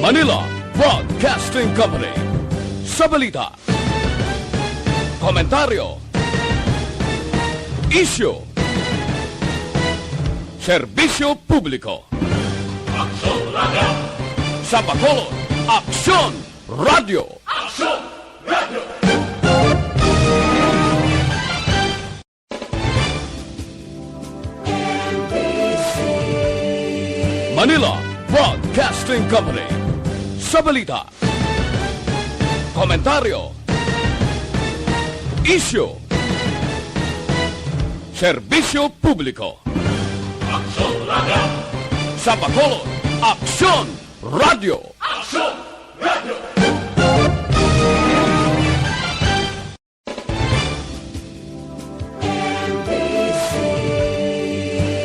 Manila Broadcasting Company. Sa balita, komentaryo, isyu, serbisyo publiko. Aksyon Radio! Sa Bacolod, Aksyon Radio! Aksyon Radio! Manila Broadcasting Company. Sa balita, komentaryo, isyu, serbisyo publiko. Aksyon Radio! Sa Bacolod, Aksyon Radio! Aksyon Radio!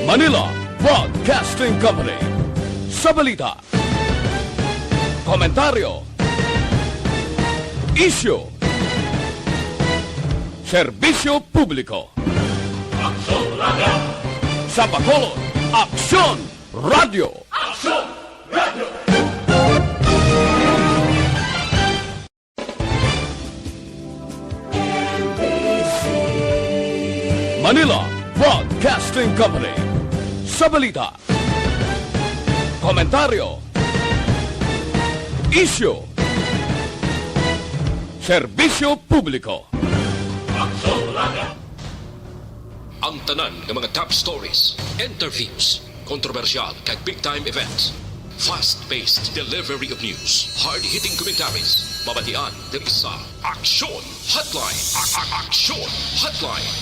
Manila Broadcasting Company. Sa balita, komentaryo, isyu, serbisyo publiko. Aksyon Radio! Sa Bacolod, Aksyon Radio! Aksyon Radio! Manila Broadcasting Company. Sa balita, komentaryo, isyu, serbisyo publiko. Aksyon Radio! Ang tanan ng mga top stories, interviews, kontrobersyal kag big-time events. Fast-paced delivery of news, hard-hitting commentaries, mabatian diri sa Aksyon Hotline. Aksyon Hotline.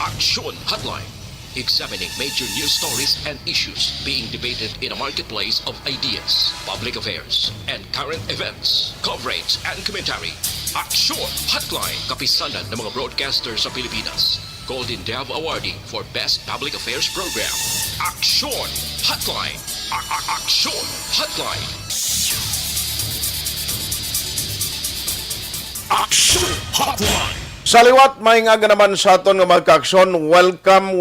Aksyon Hotline. Examining major news stories and issues being debated in a marketplace of ideas, public affairs, and current events. Coverage and commentary. Aksyon Hotline. Kapisanan ng mga broadcasters sa Pilipinas. Golden Dove Awardee for Best Public Affairs Program. Aksyon Hotline. Aksyon Hotline. Aksyon Hotline! Sa liwat, may nga naman sa aton nga magka-aksyon, welcome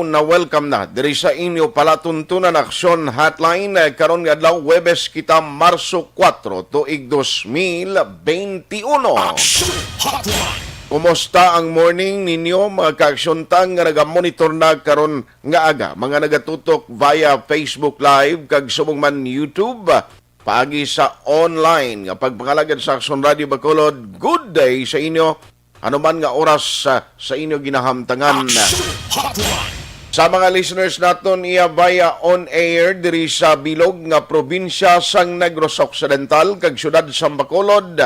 na. Diri sa inyo palatuntunan Aksyon Hotline, karon nga adlaw Huwebes kita Marso 4, tuig 2021. Aksyon Hotline! Kumusta ang morning ninyo mga ka-aksyon tang nga naga-monitor na karon nga aga, mga nagatutok via Facebook Live kag subong man YouTube, paagi sa online nga pagpangalagad sa Aksyon Radio Bacolod. Good day sa inyo. Ano man nga oras sa inyo ginahamtangan. Sa mga listeners naton iya via on air diri sa bilog nga probinsya sang Negros Occidental kag syudad sa Bacolod.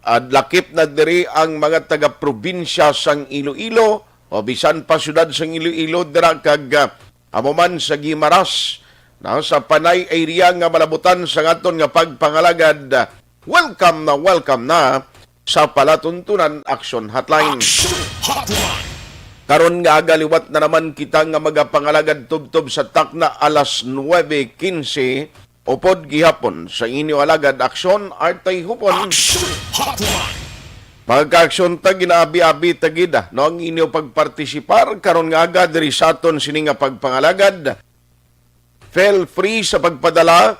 Lakip na diri ang mga taga-probinsya sang Iloilo o bisan pa syudad sang Iloilo dira kag amo man sa Guimaras na sa Panay area nga malabutan sa aton nga pagpangalagad. Welcome na sa palatuntunan Aksyon Hotline. Karon nga agaliwat na naman kita nga magapangalagad tubtob sa takna alas 9:15 upod gihapon sa inyo alagad Aksyon Tayhopon. Magka-aksyon ta ginaabi-abi tagida no ang inyo pagpartisipar karon nga aga diri sa aton sini nga pagpangalagad. Feel free sa pagpadala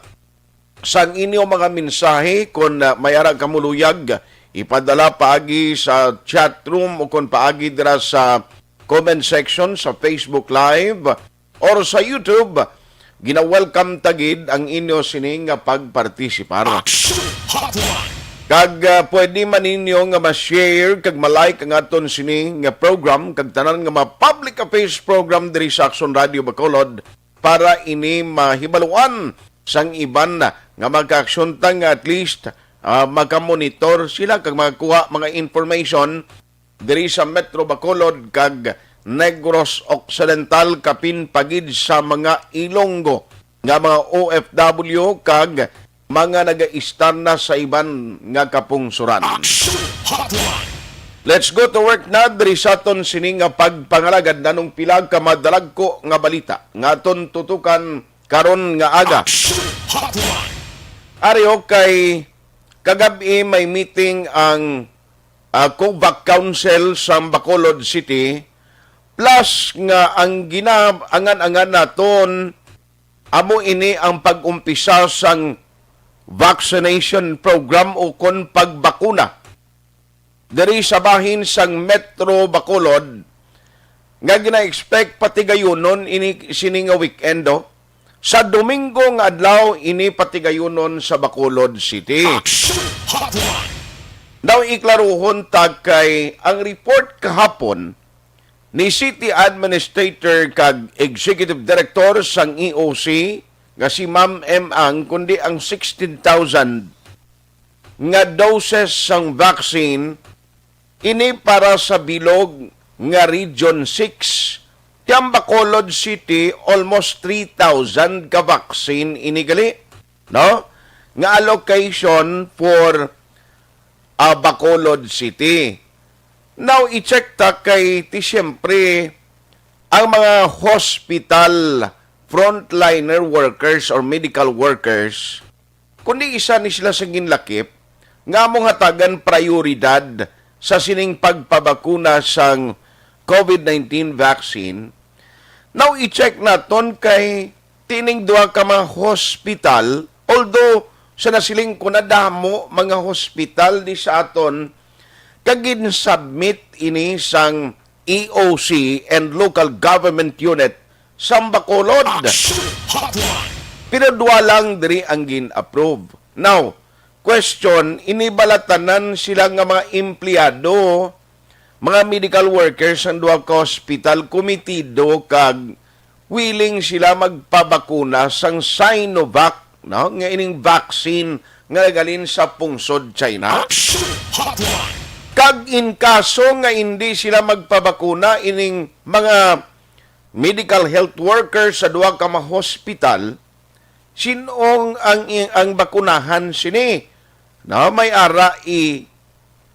sang inyo mga mensahe kung mayara kamuluyag ipadala paagi sa chat room o kung paagi dira sa comment section sa Facebook Live or sa YouTube. Gina-welcome tagid ang inyo sining nga pagpartisipar. Kag pwede man ninyo nga ma-share kag ma-like ang aton sining nga program kag tanan nga ma-public affairs program diri sa Aksyon Radio Bacolod para ini mahibaluan sang iban nga magka-aksyon tang at least makamonitor sila kag makakuha mga information diri sa Metro Bacolod kag Negros Occidental kapin pagid sa mga Ilonggo nga mga OFW kag mga naga-istan na sa iban nga kapungsuran. Let's go to work na diri sa aton sini nga pagpangalagad nanong pilag ka madalag ko nga balita nga aton tutukan karon nga aga. Ariyo kay kagabi may meeting ang COVAC Council sa Bacolod City plus nga ang ginaangan-angan naton amo ini ang pag-umpisa sang vaccination program o kon pagbakuna diri sa bahin sang Metro Bacolod nga gina-expect pati gayunon ini sini nga weekend sa Domingo nga adlaw ini pati gayunon sa Bacolod City. Aksyon Hotline. Daw iklaruhon tag kay ang report kahapon ni City Administrator kag Executive Director sang EOC nga si Ma'am M. Ang kundi ang 16,000 nga doses sang vaccine ini para sa bilog nga Region 6. Tiyang Bacolod City almost 3,000 ka vaccine inigali, no? Nga allocation for Bacolod City. Now, i-check ta kay siyempre ang mga hospital frontliner workers or medical workers, kundi isa ni sila sa ginlakip, nga mong hatagan prioridad sa sining pagpabakuna sang COVID-19 vaccine. Now, i-check naton kay tining duha ka mga hospital, although sa nasiling kunadamo mga hospital di sa aton, kagin submit ini sang EOC and local government unit sa Bacolod. Aksyon Hotline. Pero duwa lang diri ang gin-approve. Now, question, inibalatanan sila nga mga empleyado, mga medical workers ang duha ka hospital, komitido kag willing sila magpabakuna sang Sinovac, no? Nga ining vaccine nga galin sa pungsod China. Aksyon Hotline. Kag in kaso nga hindi sila magpabakuna ining mga medical health workers sa duha ka mga hospital, sinong ang bakunahan sini? No, may ara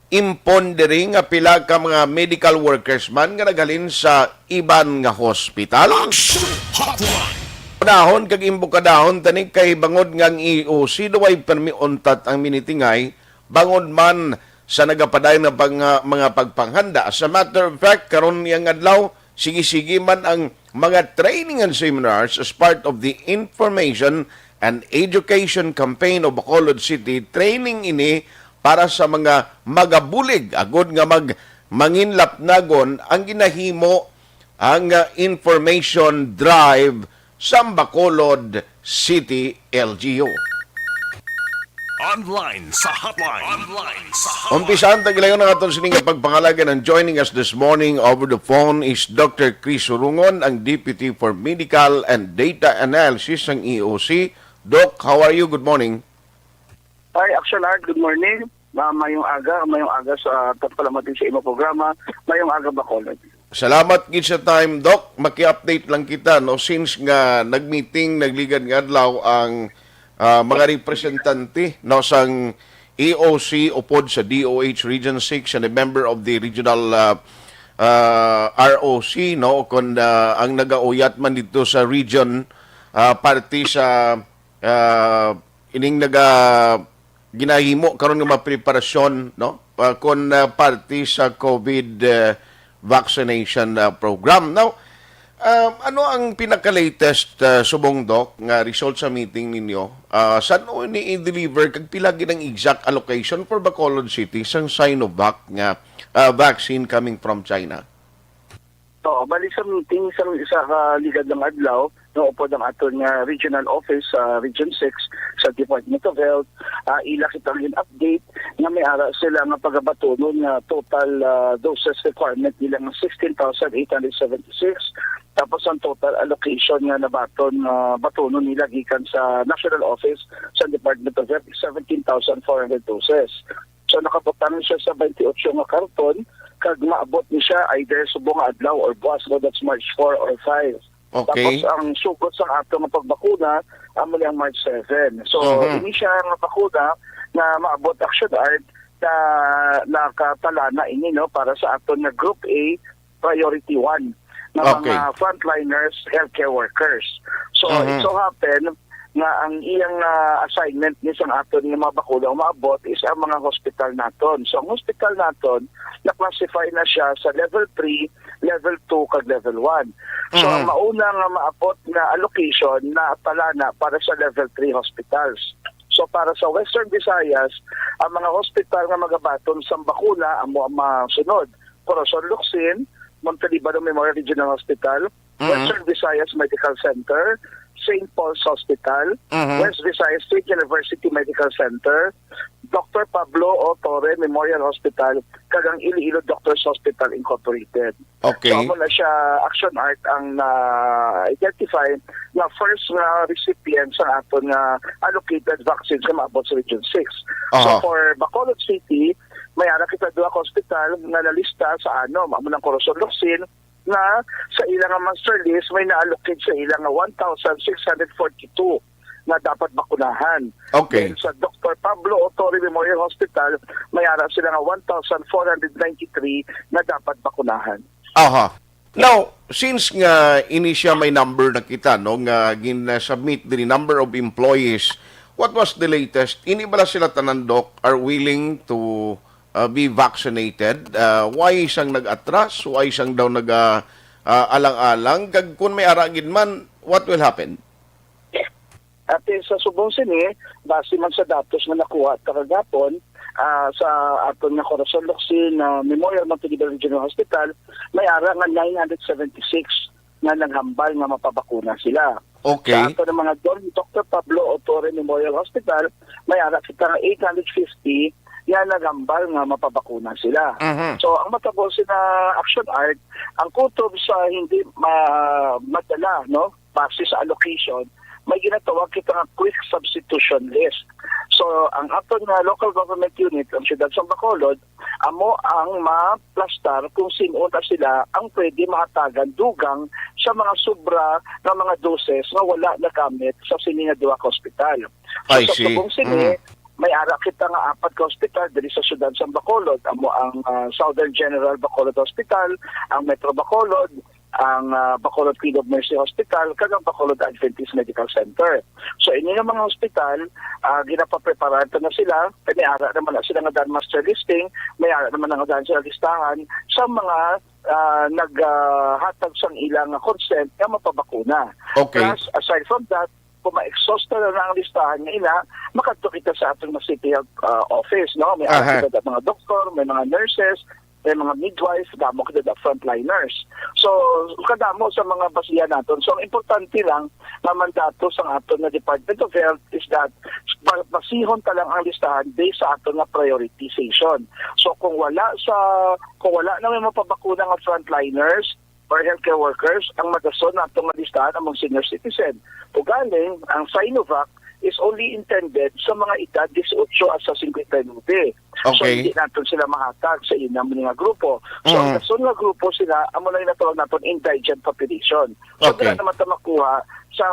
impon diri nga pila ka mga medical workers man nga nagalin sa iban nga hospital. Aksyon Hotline. Panahon kag imbukadahon tani kay bangod nga ang EOC duway permi untat ang minitingay bangod man sa nagapaday na mga pagpanghanda. As a matter of fact, karon yang adlaw, sige-sige man ang mga training and seminars as part of the Information and Education Campaign of Bacolod City. Training ini para sa mga magabulig, agod nga manginlapnagon ang ginahimo ang information drive sa Bacolod City LGU. Online sa hotline. Online sa hotline. Umpisahan tagilayon ng atong sining pagpangalagan, and joining us this morning over the phone is Dr. Chris Surungon, ang Deputy for Medical and Data Analysis ng EOC. Doc, how are you? Good morning. Hi, Aksyon Art. Good morning. Mayong aga sa pagpalamatin sa imo programa. Mayong aga Bacolod. Salamat gid sa time, Doc. Maki-update lang kita, no, since nga nagmeeting, nagligad nga adlaw ang mga representante, no, sang EOC upod sa DOH Region 6 and a member of the regional ROC, no, kung ang nagauyat man dito sa region, party sa ining ginahimo karon nga preparasyon, no, kung party sa COVID vaccination program. Now, ano ang pinaka-latest subong, Doc, nga result sa meeting ninyo? Saan ni i-deliver kag pila gid ang exact allocation for Bacolod City sang Sinovac nga vaccine coming from China? So, bali sa meeting sa ligad ng adlaw, no, upod ang aton nga regional office sa Region 6 sa Department of Health, ila kita rin update nga may ara sila nga pagabatunon nga total doses requirement nila nga 16,876. Tapos ang total allocation nga batunon nila gikan sa national office sa Department of Health 17,400 doses. So nakaputanan siya sa 28 nga karton, kag maabot ni siya either subong adlaw or buwas, so that's March 4 or 5. Okay. Tapos ang sugot sa ato nga pagbakuna amo ang March 7. So ini siya nga bakuna na maabot Aksyon Art na nakatala na ini, no, para sa aton nga Group A Priority 1 na mga frontliners, healthcare workers. So it so happen nga ang iyang assignment ni sang aton nga mga bakuna umaabot is ang mga hospital naton. So ang hospital naton na-classify na siya sa level 3, level 2 kag level 1. So ang mauna nga maabot na allocation na pala na para sa level 3 hospitals. So para sa Western Visayas, ang mga hospital nga magabaton sa bakuna ang mga sunod: Corazon Luxin, Montelibano Memorial Regional Hospital, Western Visayas Medical Center, St. Paul's Hospital, West Visayas State University Medical Center, Dr. Pablo O. Torre Memorial Hospital, kagang Iloilo Doctors Hospital Incorporated. Okay. So mula siya Action Art ang identify na first nga recipient sa aton nga allocated vaccines sa maabot sa Region 6. So for Bacolod City, may ara kita duha ka hospital nga nalista sa mamunang Corazon Luxin, na sa ilang master list may na-allocate sa ilang 1,642 na dapat bakunahan. Okay. Then sa Dr. Pablo Otori Memorial Hospital, may ara sila nga 1,493 na dapat bakunahan. Aha. Now, since nga ini siya may number na kita, no, nga gina-submit the number of employees, what was the latest? Ini bala sila tanan, Doc, are willing to be vaccinated? Why isang nag-atras? Why isang daw alang-alang? Kag kung may aragin man, what will happen? At sa Subong Sini, base man sa datos na nakuha at kagapon, sa aton nga Corazon Luxin Memorial Montelibano Regional Hospital, may ara nga 976 na naghambal nga mapabakuna sila. Okay. Sa ato ng mga Dr. Pablo Otorre Memorial Hospital, may ara kita nga 850 yan nagambal nga mapabakuna sila. So ang matabo sina Action Art, ang kutob sa hindi madala, no, base sa allocation, may ginatawag kita nga quick substitution list. So ang aton nga local government unit ang siyudad sa Bacolod, amo ang ma-plastar kung sino na sila ang pwede mahatagan dugang sa mga sobra ng mga doses na wala nagamit sa sini nga duha ka hospital. So I sa see. Subong Sini, may ara kita nga 4 ka hospital diri sa siyudad sa Bacolod. Amo ang Southern General Bacolod Hospital, ang Metro Bacolod, ang Bacolod Queen of Mercy Hospital, kag ang Bacolod Adventist Medical Center. So ini nga mga hospital, ginapapreparar na sila, may ara naman na sila nga dan master listing, may ara naman nga dan sila listahan sa mga naghatag sang ilang consent nga mapabakuna. Okay. Plus, aside from that, kung ma-exhaust na ang listahan nga ina, makadto kita sa atong city health office, no? May kita mga doktor, may mga nurses, may mga midwives, damo kita da frontliners. So, kadamo sa mga basihan naton. So, ang importante lang na mandato sa aton na Department of Health is that basihon ta lang ang listahan based sa aton na prioritization. So, kung wala na may mapabakuna nga frontliners or healthcare workers, ang madason na itong listahan among senior citizen. O galing, ang Sinovac is only intended sa mga edad 18 at sa 59. So, hindi natin sila mahatag sa inang mga grupo. So, ang nasun nga grupo sila, amo na yung natawag natin indigent population. So, dala naman ito makuha sa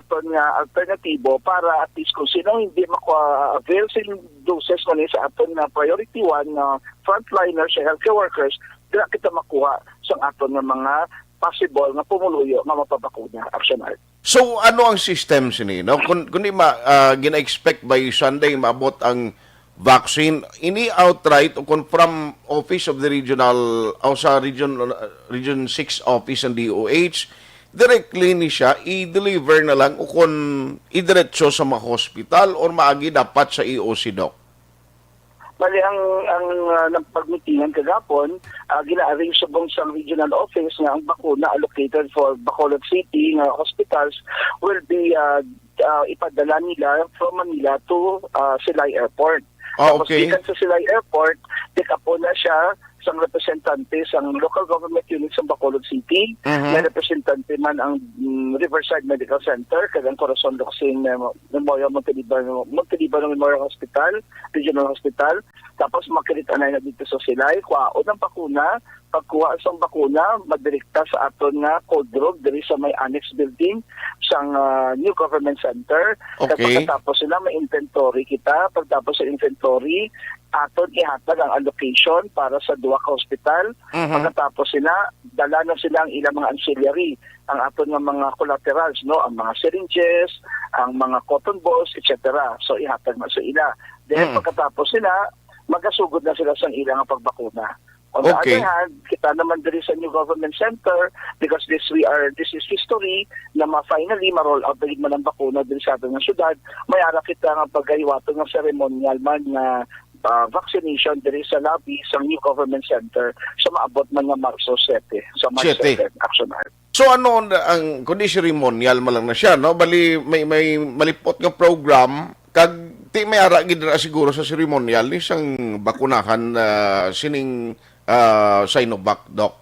aton nga alternatibo para at least kung sino hindi makuha-avail sa doses mo sa aton nga priority 1 na frontliners sa healthcare workers, dila kita makuha sa aton nga mga possible nga pumuluyo nga mapabakuna. Action Art. So ano ang system sini, no? Kung di gina-expect by Sunday maabot ang vaccine, ini outright o kung from office of the regional o sa region 6 office ng DOH, directly ni siya i-deliver na lang o kung idiretso sa mga hospital or maagi dapat sa EOC, Doc? Bali, ang pagmitingan kagapon, gina-arrange sa Bongsang Regional Office nga ang bakuna allocated for Bacolod City nga hospitals will be ipadala nila from Manila to Silay Airport. Okay. Tapos sa Silay Airport, pick up po na siya sang representante sang local government unit sa Bacolod City, may representante man ang Riverside Medical Center, kagang Corazon Luxin Memorial Montelibano Memorial Hospital, Regional Hospital. Tapos makiritanay na dito sa Silay, kuhaon ng bakuna, pagkuha sa bakuna, madirekta sa aton nga cold room diri sa may annex building sang new government center. Okay. Pagkatapos sila may inventory kita, pagtapos sa inventory, aton ihatag ang allocation para sa duha ka hospital. Pagkatapos sila, dala na sila ang ilang mga ancillary, ang aton nga mga collaterals, no, ang mga syringes, ang mga cotton balls, etc. So ihatag na sa ila. Then pagkatapos sila, magasugod na sila sa ilang pagbakuna. On the Okay. other hand, kita naman diri sa new government center because this is history na finally ma-roll out dahil man ang bakuna diri sa ating syudad. May ara kita nga pagaywato ng ceremonial man na vaccination diri sa lobby sa new government center sa maabot man nga Marso 7 sa March 7 Aksyon. So ano ang kundi ceremonial mo lang na siya, no? Bali may malipot nga program kag ti may ara gid ra siguro sa ceremonial ni sang bakunahan sining Sinovac, Doc.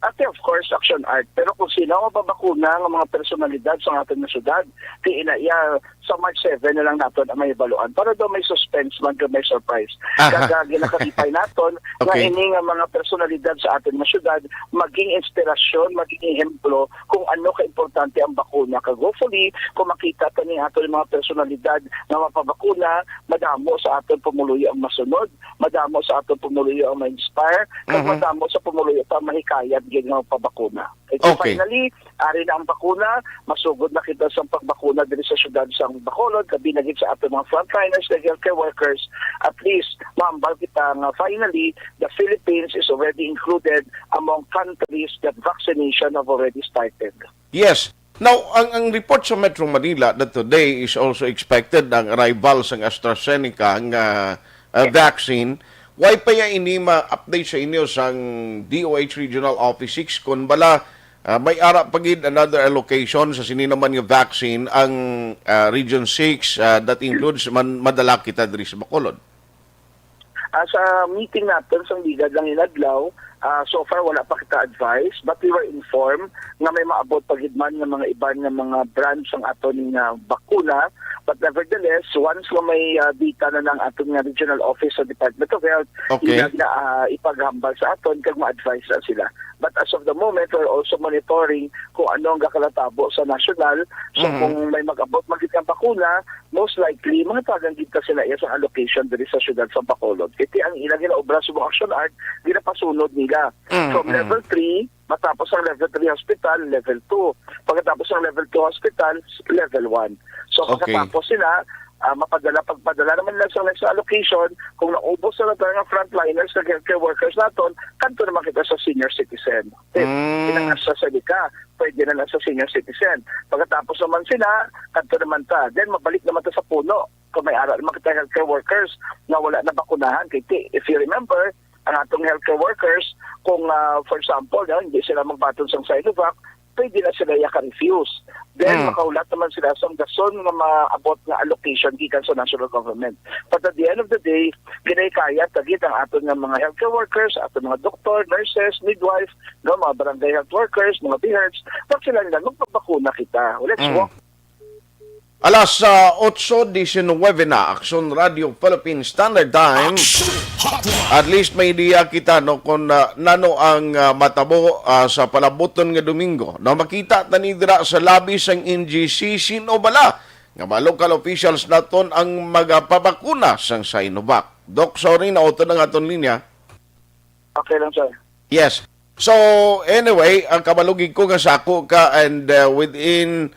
At of course, Action Art. Pero kung sino ang mababakuna ng mga personalidad sa ating na syudad, iya sa March 7 na lang natin ang may baluan. Para daw may suspense man, may surprise. Kaya ginakatipay natin na Okay. ini nga mga personalidad sa ating na syudad maging inspirasyon, maging ehemplo kung ano ka-importante ang bakuna. Kag hopefully, kung makita ta ni ato mga personalidad na mapabakuna, madamo sa aton pumuluyo ang masunod, madamo sa aton pumuluyo ang ma-inspire, kag madamo sa pumuluyo pa mahikayat gid nga pabakuna. Okay. Finally, ari na ang bakuna, masugod na kita sa pagbakuna diri sa syudad sa Bacolod, kabi na gid sa ating mga frontliners, the healthcare workers. At least, maambal kita nga finally, the Philippines is already included among countries that vaccination have already started. Yes. Now, ang report sa Metro Manila that today is also expected ang arrival sa AstraZeneca ang vaccine. Why pa ya ini ma-update sa inyo sang DOH Regional Office 6 kung bala may ara pagid another allocation sa sini naman yung vaccine ang Region 6 that includes madala kita diri sa Bacolod. Sa meeting natin sa Liga lang inadlaw, so far wala pa kita advice, but we were informed nga may maabot pagidman ng mga iba ng mga branch ang aton nga bakuna. But nevertheless, once may data na ng aton nga regional office sa Department of Health, Okay. ipaghambal sa aton kag ma-advise na sila. But as of the moment, we're also monitoring kung ano ang gakalatabo sa national. So kung may mag-abot magiging bakuna, most likely, mga tagang kita sila iya sa allocation diri sa syudad sa Bacolod. Kiti ang ilang ginaobra sa Action Art, ginapasunod nila. From level 3, matapos ang level 3 hospital, level 2. Pagkatapos ang level 2 hospital, level 1. So Okay. pagkatapos sila, pagpadala naman lang sa next allocation, kung naubos na tayo ng frontliners na healthcare workers natin, kanto naman kita sa senior citizen. Pinangas sa salika, pwede na lang sa senior citizen. Pagkatapos naman sila, kanto naman ta. Then mabalik naman ta sa puno. Kung may aral naman kita healthcare workers na wala na bakunahan. If you remember, ang atong healthcare workers, kung for example, hindi sila magpatong sa Sinovac, pwede na sila yaka-refuse. Then, makaulat naman sila sa gason na maabot na allocation gikan sa national government. But at the end of the day, ginay-kaya tagit ang aton ng mga healthcare workers, aton mga doktor, nurses, midwife, mga barangay health workers, mga BHERTs, pag sila nila, magpapakuna kita. Let's walk. Alas 8:19 na Aksyon Radio Philippine Standard Time. At least may idea kita no kung nano ang matabo sa palabuton nga Domingo. No makita tani dira sa labi sang NGC sino bala nga mga local officials naton ang magapabakuna sang Sinovac. Doc, sorry na auto ng aton linya. Okay lang, sir. Yes. So anyway, ang kabalugig ko nga sako ka and within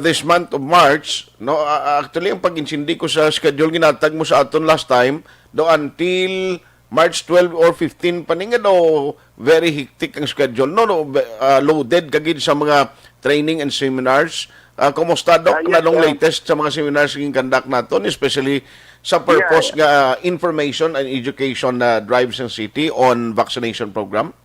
this month of March, no, actually ang pag-insindi ko sa schedule ginatag mo sa aton last time, do until March 12 or 15 paninga do very hectic ang schedule. No, loaded kagid sa mga training and seminars. Kumusta Doc Yes, nanong latest sa mga seminars king conduct naton, especially sa purpose nga information and education na drives ang city on vaccination program?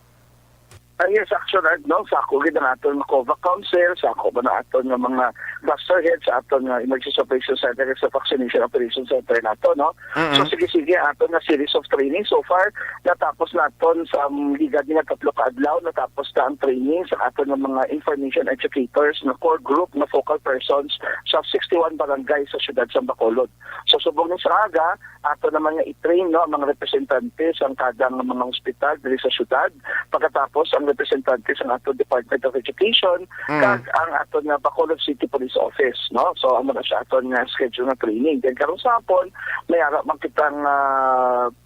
Yes, actually, no, sako gid ang aton mga COVAC Council, sako ba na aton nga mga cluster heads sa aton nga Emergency Operations Center sa Vaccination Operations Center nato, no? So sige aton nga series of training so far natapos naton sa liga nga 3 ka adlaw, natapos na ang training sa aton nga mga information educators na core group na focal persons sa 61 barangay sa siyudad sa Bacolod. So subong ni Saraga, ato naman nga i-train no ang mga representante sa kadang mga ospital diri sa siyudad. Pagkatapos ang representante sa ato Department of Education kag ang ato nga Bacolod City Police Office, no? So amo na siya aton nga schedule nga training. Then karon sa hapon may ara man kitang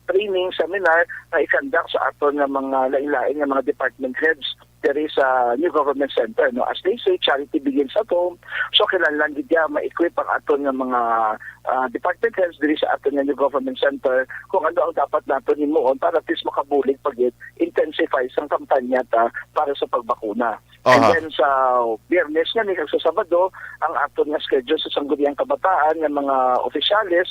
training seminar na i-conduct sa aton nga mga lain-lain nga mga department heads there is a new government center. No? As they say, charity begins at home. So kailangan gid ma-equip ang aton nga mga department heads diri sa aton nga new government center kung ano ang dapat naton himuon para at least makabulig pagit intensify sang kampanya para sa pagbakuna. And then sa Biyernes nga ni sa Sabado, ang aton nga schedule sa sangguniang kabataan ng mga opisyalis,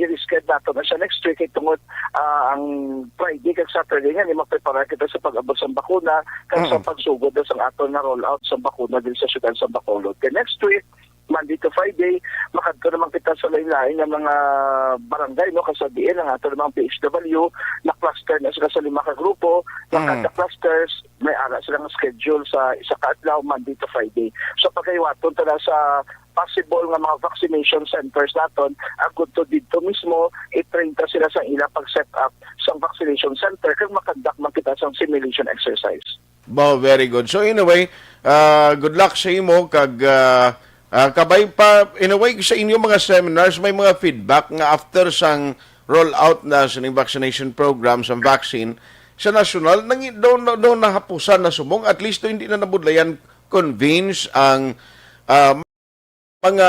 i-reschedule nato na siya next week tungod ang Friday kag Saturday nga ni maprepara kita sa pag-abot sa bakuna kag sa pagsugod sa aton nga rollout sa bakuna din sa siyudad sa Bacolod. Kaya next week, Monday to Friday, makadto naman kita sa lain-lain ng mga barangay, no, kasabihin ang ato namang PHW, na cluster na sila sa 5 ka grupo, na kada clusters, may ara silang schedule sa isa ka adlaw, Monday to Friday. So pagkaywaton tala sa possible nga mga vaccination centers naton, agud to dito mismo, i-train ta sila sa ila pag-set up sa vaccination center, kag makandak man kita sa simulation exercise. Wow, very good. So in a way, good luck sa imo kag kabay pa, in a way, sa inyong mga seminars, may mga feedback nga after sang roll-out na sa vaccination program, sa vaccine, sa national, doon nahapusan na sumong, at least hindi na nabudlayan convince ang mga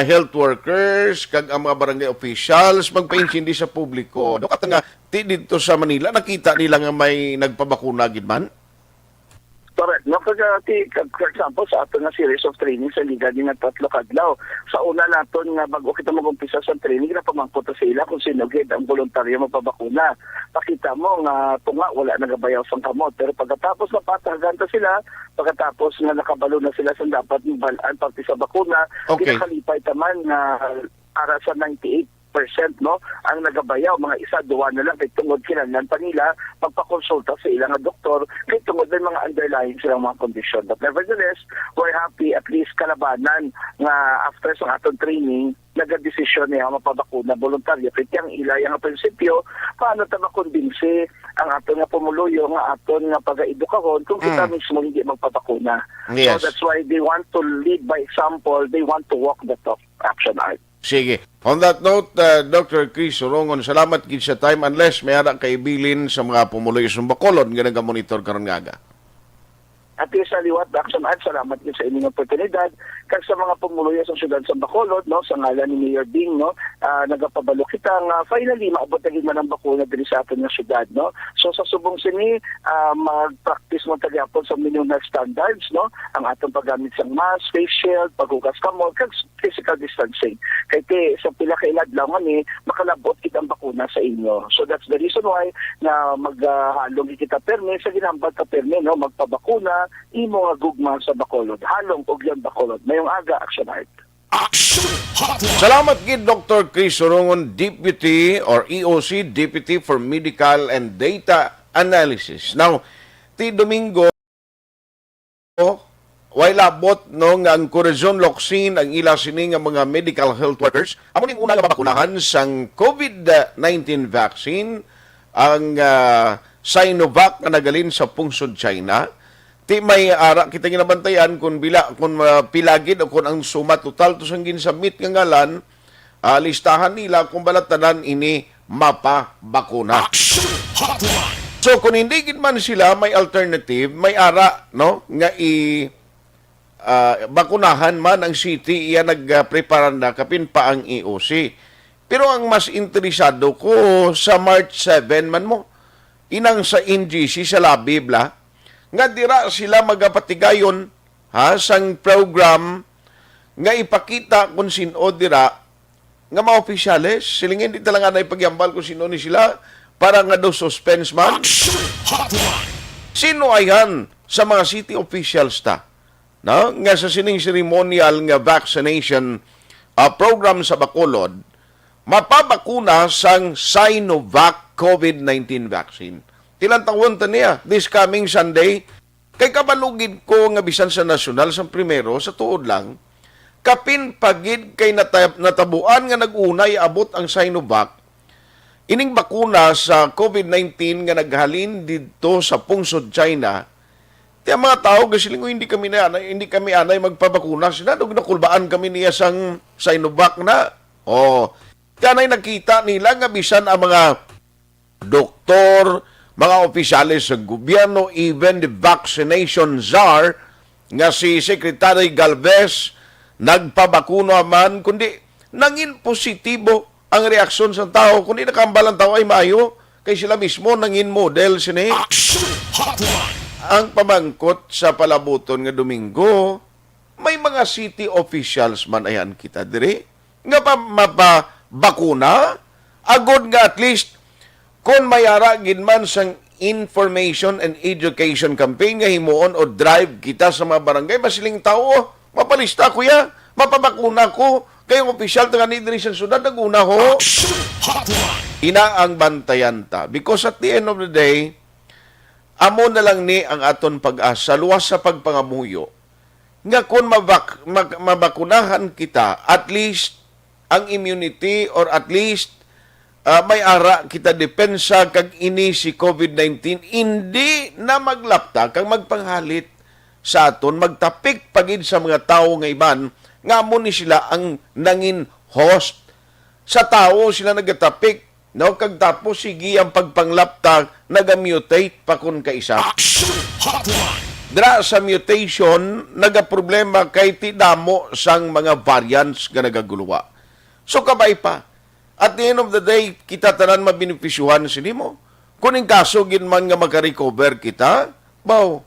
health workers, kag ang mga barangay officials, magpa-intindi sa publiko. Doon nga, dito sa Manila, nakita nila nga may nagpabakuna, gidman? Correct. No, for example, sa ato na series of training sa Liga din ng 3 kadlaw. Sa una naton nga bago kita mag-umpisa sa training, na pamangkot sa ila kung sino gid ang voluntaryo magpabakuna. Pakita mo nga tunga wala nagabayaw sang kamot. Pero pagkatapos mapatagan ta sila, pagkatapos nga nakabalo na sila sa dapat balaan pagti sa bakuna, kinakalipay taman nga para sa 98% no ang nagabayaw, mga isa duwa na lang kay tungod kinahanglan pa nila magpakonsulta sa ilang doktor kay tungod ng mga underlying silang mga kondisyon. But nevertheless, we're happy at least kalabanan nga after sa aton training nagadesisyon niya mapabakuna voluntaryo. Kaya ang ilay ang prinsipyo, paano ta makonbinsi ang aton nga pumuluyo nga aton nga pag-edukahon kung kita mismo hindi magpabakuna. Yes. So that's why they want to lead by example, they want to walk the talk. Action art. Sige. On that note, Dr. Chris Sorongon, salamat gid sa time unless may ara kay bilin sa mga pumuloy sa Bacolod nga naga-monitor karon nga aga. At sa liwat Aksyon at salamat din sa inyong oportunidad kag sa mga pumuluyo sa siyudad sa Bacolod, no, sa ngalan ni Mayor Ding, no, nagapabalo kita nga finally maabot na gid man ang bakuna diri sa aton nga siyudad, no. So sa subong sini mag-practice mo tagyapon sa minimum health standards, no, ang atong paggamit sa mask, face shield, paghugas kamot kag physical distancing. Kay sa pila ka iladlaw ni makalabot kita ang bakuna sa inyo. So that's the reason why na maghalong kita perme sa ginambag ka perme, no, magpabakuna imo nga gugma sa Bacolod. Halong og yan Bacolod. Mayong aga, Aksyon Art. Aksyon Hotline. Salamat gid Dr. Chris Sorongon, Deputy or EOC, Deputy for Medical and Data Analysis. Now, ti Domingo, while abot no nga ang Corazon Locsin ang ila sini nga mga medical health workers, amo ning una nga bakunahan sang COVID-19 vaccine ang Sinovac nga nagalin sa pungsod China. Ti may ara kita ginabantayan kung pilagid o kung ang suma total to sang ginsubmit nga ngalan, listahan nila kung balatanan ini mapabakuna. Aksyon Hotline. So kung hindi gid man sila may alternative, may ara no nga bakunahan man ang city iya nagprepara na kapin pa ang EOC. Pero ang mas interesado ko sa March 7 man mo inang sa NGC sa Labibla nga dira sila magapatigayon sang program nga ipakita kung sino dira nga mga opisyales silingin di talaga na ipagyambal kung sino ni sila para nga daw suspense man. Aksyon Hotline. Sino ayan sa mga city officials ta no? Nga sa sining ceremonial nga vaccination program sa Bacolod mapabakuna sang Sinovac COVID-19 vaccine. Tilantawon ta niya this coming Sunday. Kay kabalugid ko nga bisan sa nasyonal sa primero sa tuod lang kapin pagid kay natabuan nga nag-unay abot ang Sinovac ining bakuna sa COVID-19 nga naghalin dito sa pungsod China. Ti mga tao gasiling hindi kami anay magpabakuna sila dog nakulbaan kami niya sang Sinovac na. Kanay nakita nila nga bisan ang mga doktor, mga opisyalis sa gobyerno, even the vaccination czar nga si Secretary Galvez nagpabakuna man, kundi nangin positibo ang reaksyon sa tao. Kundi nakambalang tao ay maayo, kay sila mismo nangin model sini. Aksyon Hotline. Ang pamangkot sa palabuton nga Domingo, may mga city officials man ayan kita diri nga mapabakuna, agod nga at least kung mayara gid man sang information and education campaign nga himuon o drive kita sa mga barangay, basiling tao, mapalista kuya, mapabakuna ko, kayong opisyal taga ni diri sa syudad naguna ho. Aksyon Hotline. Ina ang bantayan ta. Because at the end of the day, amo na lang ni ang aton pag-asa, luwas sa pagpangamuyo, nga kung mabakunahan kita, at least ang immunity or at least may ara kita depensa kag ini si COVID-19 hindi na maglapta kag magpanghalit sa aton, magtapik pagid sa mga tao nga iban nga mo ni sila ang nangin host sa tao, sila nagatapik, no, kag tapos sige ang pagpanglapta nagamutate pa kun kaisa. Aksyon Hotline. Dra sa mutation, nagaproblema kay tidamo sang mga variants nga nagaguluwa. So kabay pa. At the end of the day, kita tanan mabinipisyuhan sinimo. Kung in kaso ginman nga makarecover kita, baw,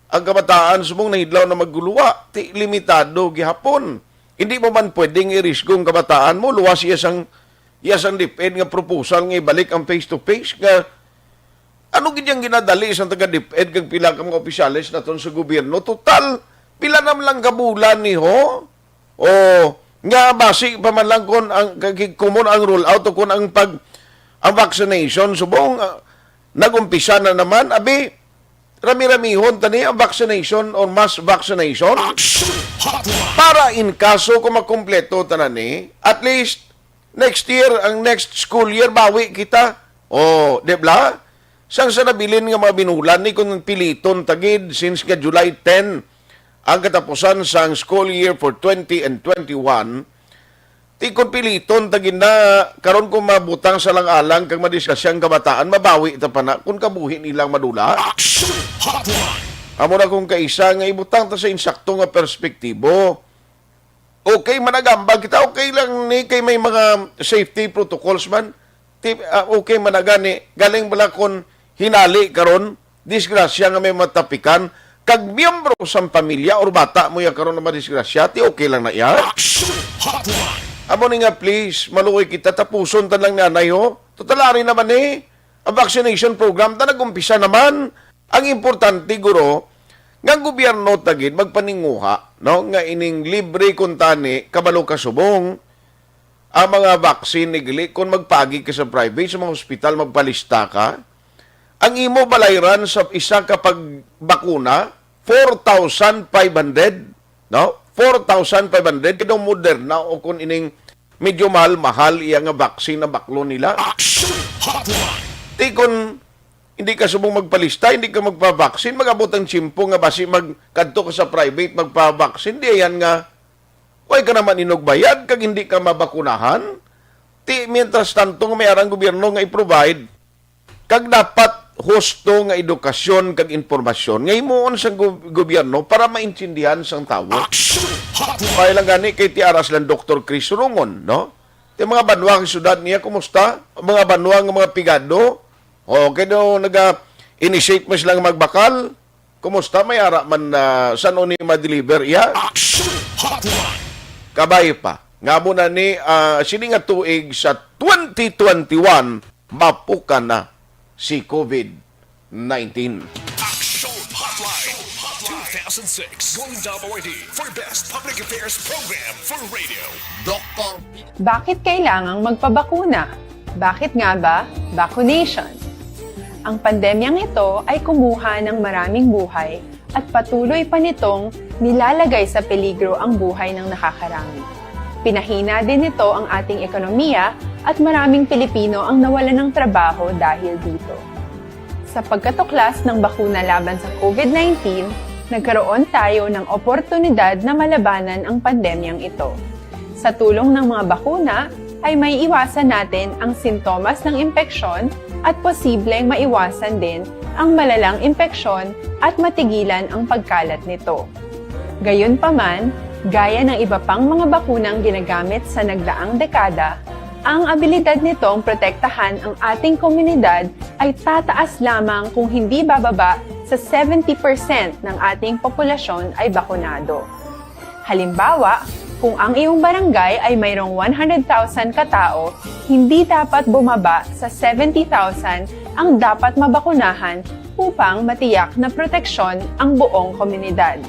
ang kabataan sumong nahidlaw na magguluwa, ti limitado gihapon. Hindi mo man pwedeng i-risk ang kabataan mo, luwas iyasang diped nga proposal nga ibalik ang face-to-face nga ano gidyang ginadali isang taga-DepEd kag pila ka mga opisyalis naton sa gobyerno? Total, pila nam lang kabulan ni ho? O, nga basi pa man lang kung ang kumun ang roll out o kung ang vaccination subong nagumpisa na naman, abi rami-ramihon tani ang vaccination or mass vaccination Aksyon Hotline. para in kaso kung makumpleto tanan ni, at least next year, ang next school year, bawi kita. O, di ba? Sang sa nabilin nga mga binulan ni kung piliton tagid since nga July 10 ang katapusan sang school year for 20 and 21, ti kung piliton tagid na karon kung mabutang sa lang-alang kag madiskasyang kabataan, mabawi ta pa na kung kabuhi nilang madula. Aksyon Hotline. Amo na kung kaisa nga ibutang ta sa insakto nga perspektibo. Okay managambag kita, okay lang ni kay may mga safety protocols man. Okay managani, galing bala kon hinali karon disgrasya nga may matapikan kag miyembro sa pamilya or bata mo ya karon na madisgrasya, ti okay lang na iya. Aksyon Hotline. Amo ni nga please, maluoy kita tapuson ta lang nanay ho. Totalari naman ang vaccination program ta nagumpisa naman. Ang importante guro nga gobyerno tagid magpaninguha, no, nga ining libre kuntani kabalo ka subong ang mga vaccine nigli kung magpagi ka sa private sa mga hospital magpalista ka. Ang imo balayran sa isa kapag bakuna 4,500, no? 4,500 kung Moderna o kung ining medyo mahal iya nga vaccine na baklo nila. Aksyon Hotline. Di kung hindi ka subong magpalista, hindi ka magpa-vaccine, mag-abot ang tsimpo nga basi magkadto ka sa private magpa-vaccine, di yan nga way ka naman inugbayad kag hindi ka mabakunahan. Ti mientras tanto nga may arang gobyerno nga i-provide kag dapat husto nga edukasyon kag informasyon nga himuon sa gobyerno para maintindihan sang tawo. Aksyon Hotline. Kaya lang gani kay tiaras lang Dr. Chris Rungon, no? Ti mga banwa ng syudad niya, kumusta? Mga banwa ng mga pigado, okay no, naga-initiate mo silang magbakal, kumusta? May ara man saan ni ma-deliver iya? Aksyon Hotline. Kabay pa. Nga muna ni sini nga tuig sa 2021 mapukan na si COVID-19. Aksyon Hotline. 2006 Going WID for Best Public Affairs Program for Radio. Dr. Bakit kailangang magpabakuna? Bakit nga ba vaccination? Ang pandemyang ito ay kumuha ng maraming buhay at patuloy pa nitong nilalagay sa peligro ang buhay ng nakakarami. Pinahina din nito ang ating ekonomiya at maraming Pilipino ang nawalan ng trabaho dahil dito. Sa pagkatuklas ng bakuna laban sa COVID-19, nagkaroon tayo ng oportunidad na malabanan ang pandemyang ito. Sa tulong ng mga bakuna, ay may iwasan natin ang sintomas ng impeksyon at posibleng maiwasan din ang malalang impeksyon at matigilan ang pagkalat nito. Gayunpaman, gaya ng iba pang mga bakunang ginagamit sa nagdaang dekada, ang abilidad nitong protektahan ang ating komunidad ay tataas lamang kung hindi bababa sa 70% ng ating populasyon ay bakunado. Halimbawa, kung ang iyong barangay ay mayroong 100,000 katao, hindi dapat bumaba sa 70,000 ang dapat mabakunahan upang matiyak na proteksyon ang buong komunidad.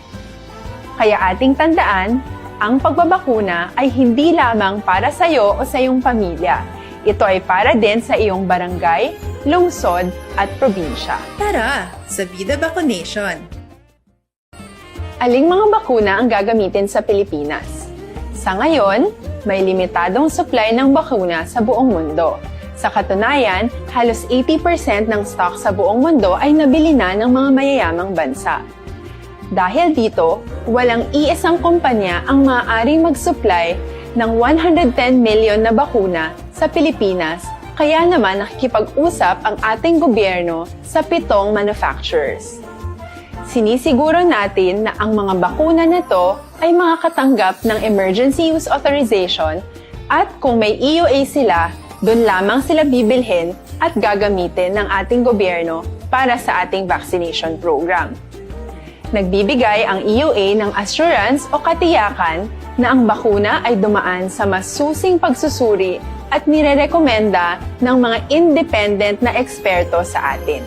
Kaya ating tandaan, ang pagbabakuna ay hindi lamang para sa iyo o sa iyong pamilya. Ito ay para din sa iyong barangay, lungsod at probinsya. Tara, sa Vida Vaccination! Aling mga bakuna ang gagamitin sa Pilipinas? Sa ngayon, may limitadong supply ng bakuna sa buong mundo. Sa katunayan, halos 80% ng stock sa buong mundo ay nabili na ng mga mayayamang bansa. Dahil dito, walang iisang kumpanya ang maaaring mag-supply ng 110 million na bakuna sa Pilipinas, kaya naman nakikipag-usap ang ating gobyerno sa 7 manufacturers. Sinisiguro natin na ang mga bakuna na to ay makakatanggap ng Emergency Use Authorization at kung may EUA sila, doon lamang sila bibilhin at gagamitin ng ating gobyerno para sa ating vaccination program. Nagbibigay ang EUA ng assurance o katiyakan na ang bakuna ay dumaan sa masusing pagsusuri at nirerekomenda ng mga independent na eksperto sa atin.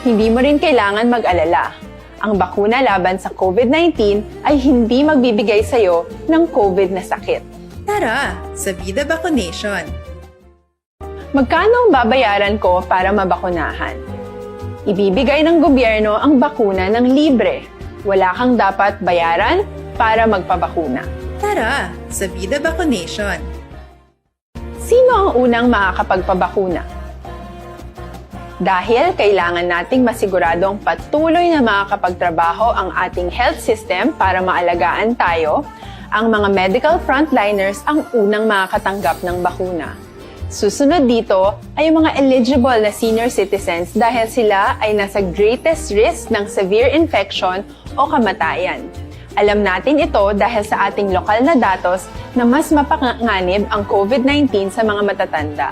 Hindi mo rin kailangan mag-alala. Ang bakuna laban sa COVID-19 ay hindi magbibigay sa iyo ng COVID na sakit. Tara, sa Vida Vaccination! Magkano ang babayaran ko para mabakunahan? Ibibigay ng gobyerno ang bakuna ng libre. Wala kang dapat bayaran para magpabakuna. Tara, sa Vida Vaccination! Sino ang unang makakapagpabakuna? Dahil kailangan nating masiguradong patuloy na makakapagtrabaho ang ating health system para maalagaan tayo, ang mga medical frontliners ang unang makakatanggap ng bakuna. Susunod dito ay yung mga eligible na senior citizens dahil sila ay nasa greatest risk ng severe infection o kamatayan. Alam natin ito dahil sa ating lokal na datos na mas mapanganib ang COVID-19 sa mga matatanda.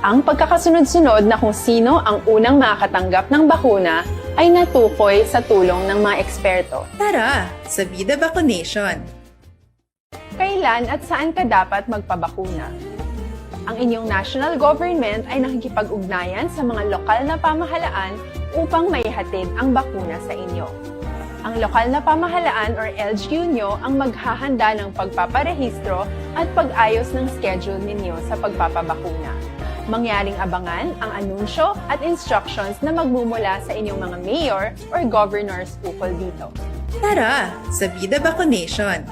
Ang pagkakasunod-sunod na kung sino ang unang makakatanggap ng bakuna ay natukoy sa tulong ng mga eksperto. Tara, sa Vida Vaccination! Kailan at saan ka dapat magpabakuna? Ang inyong national government ay nakikipag-ugnayan sa mga lokal na pamahalaan upang maihatid ang bakuna sa inyo. Ang lokal na pamahalaan or LGU nyo ang maghahanda ng pagpaparehistro at pag-ayos ng schedule ninyo sa pagpapabakuna. Mangyaring abangan ang anunsyo at instructions na magmumula sa inyong mga mayor or governors ukol dito. Tara, sa Vida Vaccination!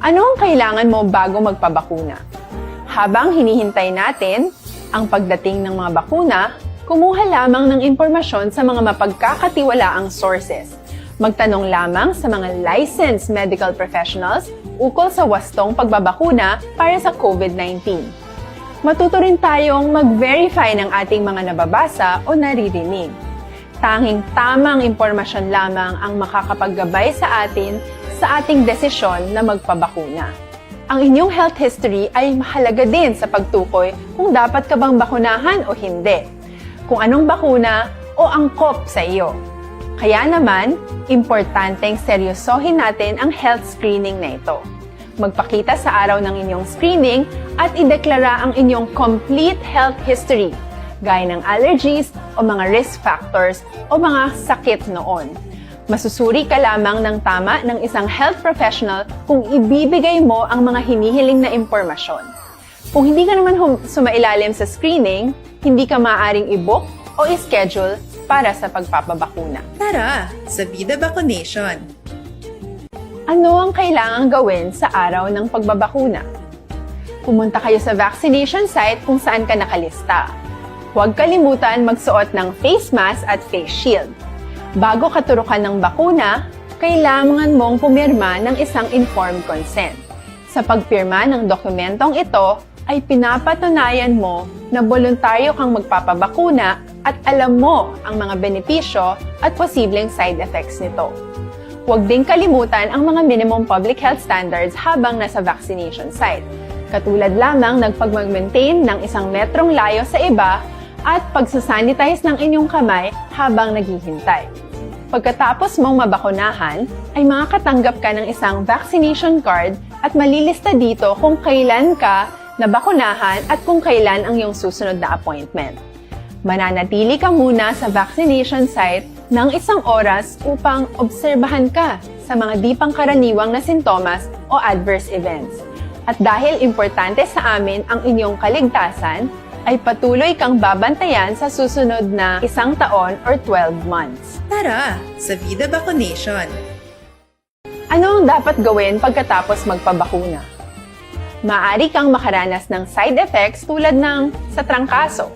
Ano ang kailangan mo bago magpabakuna? Habang hinihintay natin ang pagdating ng mga bakuna, kumuha lamang ng impormasyon sa mga mapagkakatiwalaang sources. Magtanong lamang sa mga licensed medical professionals ukol sa wastong pagbabakuna para sa COVID-19. Matuto rin tayong mag-verify ng ating mga nababasa o naririnig. Tanging tamang impormasyon lamang ang makakapaggabay sa atin sa ating desisyon na magpabakuna. Ang inyong health history ay mahalaga din sa pagtukoy kung dapat ka bang bakunahan o hindi, kung anong bakuna o angkop sa iyo. Kaya naman, importanteng seryosohin natin ang health screening na ito. Magpakita sa araw ng inyong screening at ideklara ang inyong complete health history, gaya ng allergies o mga risk factors o mga sakit noon. Masusuri ka lamang ng tama ng isang health professional kung ibibigay mo ang mga hinihiling na impormasyon. Kung hindi ka naman sumailalim sa screening, hindi ka maaaring i-book o i-schedule para sa pagpapabakuna. Tara, sa Vida Vaccination! Ano ang kailangang gawin sa araw ng pagbabakuna? Pumunta kayo sa vaccination site kung saan ka nakalista. Huwag kalimutan magsuot ng face mask at face shield. Bago ka turukan ng bakuna, kailangan mong pumirma ng isang informed consent. Sa pagpirma ng dokumentong ito, ay pinapatunayan mo na voluntaryo kang magpapabakuna at alam mo ang mga benepisyo at posibleng side effects nito. Huwag ding kalimutan ang mga minimum public health standards habang nasa vaccination site. Katulad lamang ng pag-maintain ng 1 metrong layo sa iba at pagsasanitize ng inyong kamay habang naghihintay. Pagkatapos mong mabakunahan, ay makakatanggap ka ng isang vaccination card at malilista dito kung kailan ka nabakunahan at kung kailan ang iyong susunod na appointment. Mananatili ka muna sa vaccination site ng 1 oras upang obserbahan ka sa mga di pangkaraniwang na sintomas o adverse events. At dahil importante sa amin ang inyong kaligtasan, ay patuloy kang babantayan sa susunod na 1 taon or 12 months. Tara sa Vida Vaccination. Ano ang dapat gawin pagkatapos magpabakuna? Maaari kang makaranas ng side effects tulad ng sa trangkaso,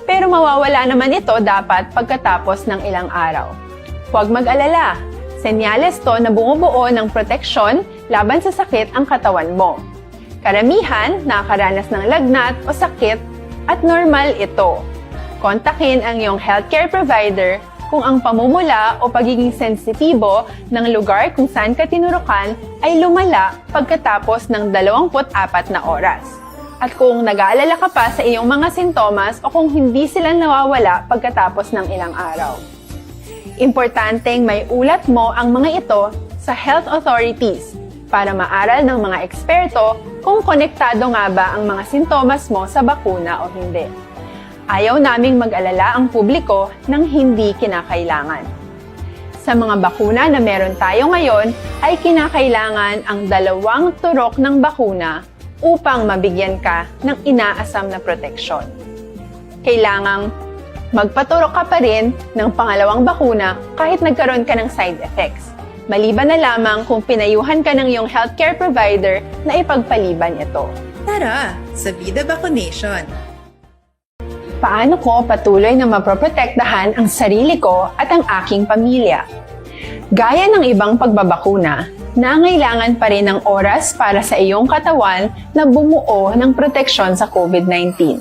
pero mawawala naman ito dapat pagkatapos ng ilang araw. Huwag mag-alala, senyales to na bumubuo ng proteksyon laban sa sakit ang katawan mo. Karamihan nakakaranas ng lagnat o sakit at normal ito. Kontakin ang iyong healthcare provider kung ang pamumula o pagiging sensitibo ng lugar kung saan ka tinurukan ay lumala pagkatapos ng 24 na oras. At kung nag-aalala ka pa sa iyong mga sintomas o kung hindi sila nawawala pagkatapos ng ilang araw. Importanteng may ulat mo ang mga ito sa health authorities para maaral ng mga eksperto kung konektado nga ba ang mga sintomas mo sa bakuna o hindi. Ayaw naming mag-alala ang publiko ng hindi kinakailangan. Sa mga bakuna na meron tayo ngayon ay kinakailangan ang 2 turok ng bakuna upang mabigyan ka ng inaasam na proteksyon. Kailangang magpaturok ka pa rin ng pangalawang bakuna kahit nagkaroon ka ng side effects. Maliban na lamang kung pinayuhan ka ng iyong healthcare provider na ipagpaliban ito. Tara sa Vida Vaccination. Paano ko patuloy na maproprotektahan ang sarili ko at ang aking pamilya? Gaya ng ibang pagbabakuna, nangailangan pa rin ng oras para sa iyong katawan na bumuo ng proteksyon sa COVID-19.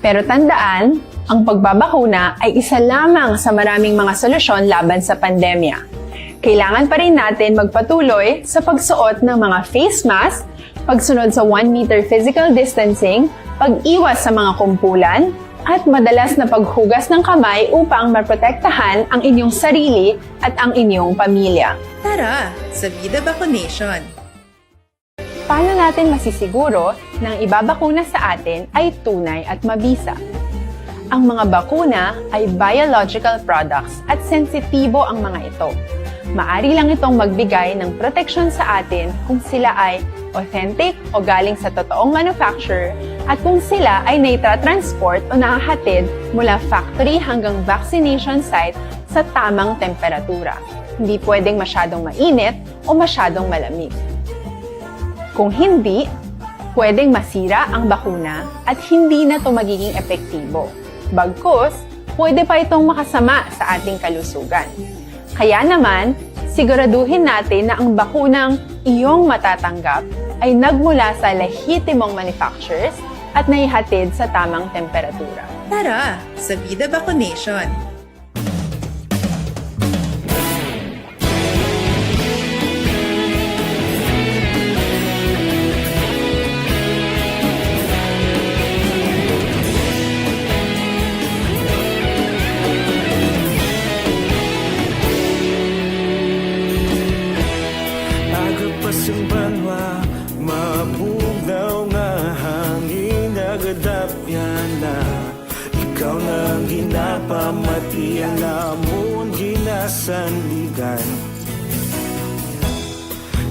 Pero tandaan, ang pagbabakuna ay isa lamang sa maraming mga solusyon laban sa pandemya. Kailangan pa rin natin magpatuloy sa pagsuot ng mga face mask, pagsunod sa 1 meter physical distancing, pag-iwas sa mga kumpulan, at madalas na paghugas ng kamay upang maprotektahan ang inyong sarili at ang inyong pamilya. Tara sa Vida Vaccination. Paano natin masisiguro na ang ibabakuna sa atin ay tunay at mabisa? Ang mga bakuna ay biological products at sensitibo ang mga ito. Maari lang itong magbigay ng proteksyon sa atin kung sila ay authentic o galing sa totoong manufacturer at kung sila ay naitratransport o nahahatid mula factory hanggang vaccination site sa tamang temperatura. Hindi pwedeng masyadong mainit o masyadong malamig. Kung hindi, pwedeng masira ang bakuna at hindi na ito magiging epektibo. Bagkus, pwede pa itong makasama sa ating kalusugan. Kaya naman, siguraduhin natin na ang bakunang iyong matatanggap ay nagmula sa lehitimong manufacturers at naihatid sa tamang temperatura. Tara sa Vida Vaccination. Agapasang banwa, mapugnaw nga hangin nagadapyan na. Ikaw na ang ginapamatian namon ginasanligan.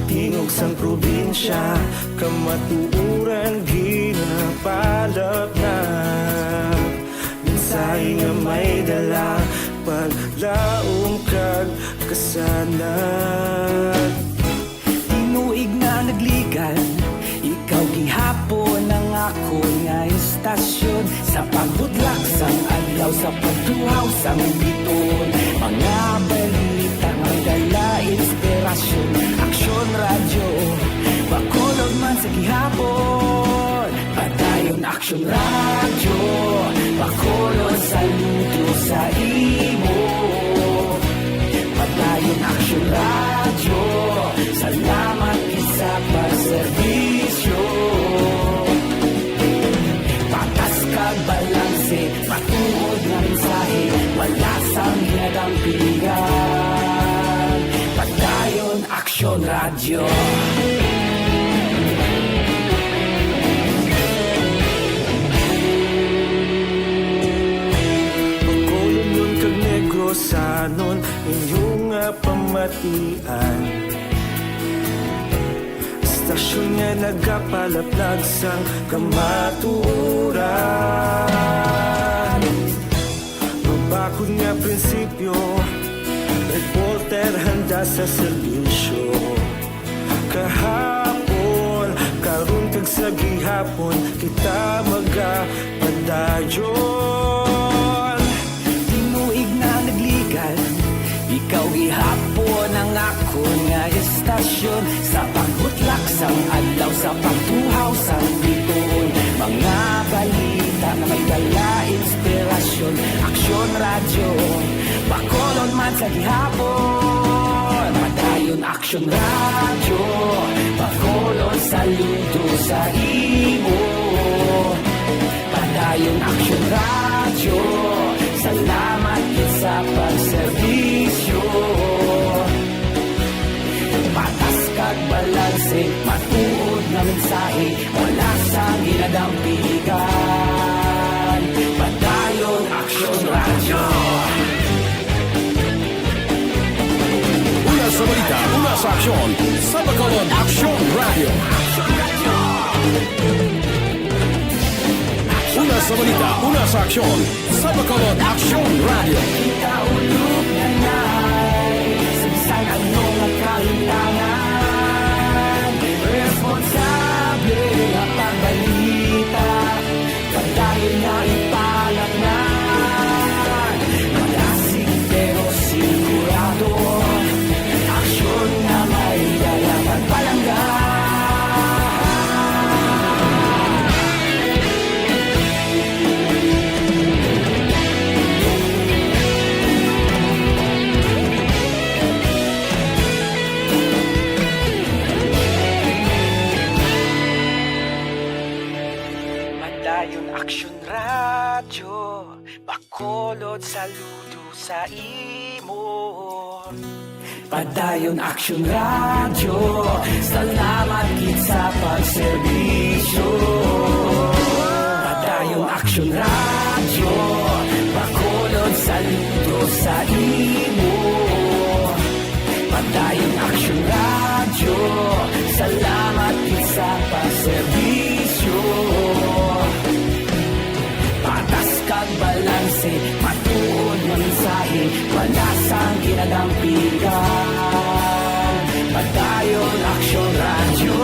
Tingog sang probinsya, kamatuuran ginapalap na. Minsay nga may dala, paglaom kag kasanat. Tinuig na nagligan, ikaw gihapon ang ako nga istasyon. Sa pagbudlak sang adlaw, sa pagduhaw sang biton. Mga balita nga dala inspirasyon. Aksyon radyo, bakolog man sa gihapon. Aksyon Radio, bakolon saludo sa imo. Padayon Aksyon Radio, salamat isa pagserbisyo. Patas kag balanse, matuod nga mensahe, wala sang ginagampingan. Padayon Aksyon Radio. Sanon inyong pamatian, istasyon nga nagapalaplag sang kamaturan. Mabakod nga prinsipyo, reporter handa sa serbisyo. Kahapon, karun kag sa gihapon, kita magapadayon. Ikaw gihapon ang ako nga estasyon, sa pagbutlak sang adlaw, sa pagtuhaw sang biton. Mga balita na may dala inspirasyon, Aksyon Radio, bakolon man sa gihapon. Padayon Aksyon Radio, bakolon saludo sa imo. Padayon Aksyon Radio, salamat sa pagserbisyo. Patas kag balanse, matuod na mensahe, wala sang ginadampigan. Padayon Aksyon Radio. Una sa balita, una sa aksyon, sa bakolon Aksyon Radio. Una sa balita, una sa aksyon, sa bakolon Aksyon Radio. Kaulog na na'y sagsang anong nakahintangan. Responsable ang pagbalita, pagdahil na ipalagnan. Malasig pero sigurado, aksyon na may dalaman palanggan. Aksyon Radio, bakolod saludo sa imo. Padayon Aksyon Radio, salamat gid sa pagserbisyo. Padayon Aksyon Radio, bakolod saludo sa imo. Padayon Aksyon Radio, salamat gid sa pagserbisyo. Patas kag balanse, matuod nga mensahe, wala sang ginadampigan. Padayon Aksyon Radio.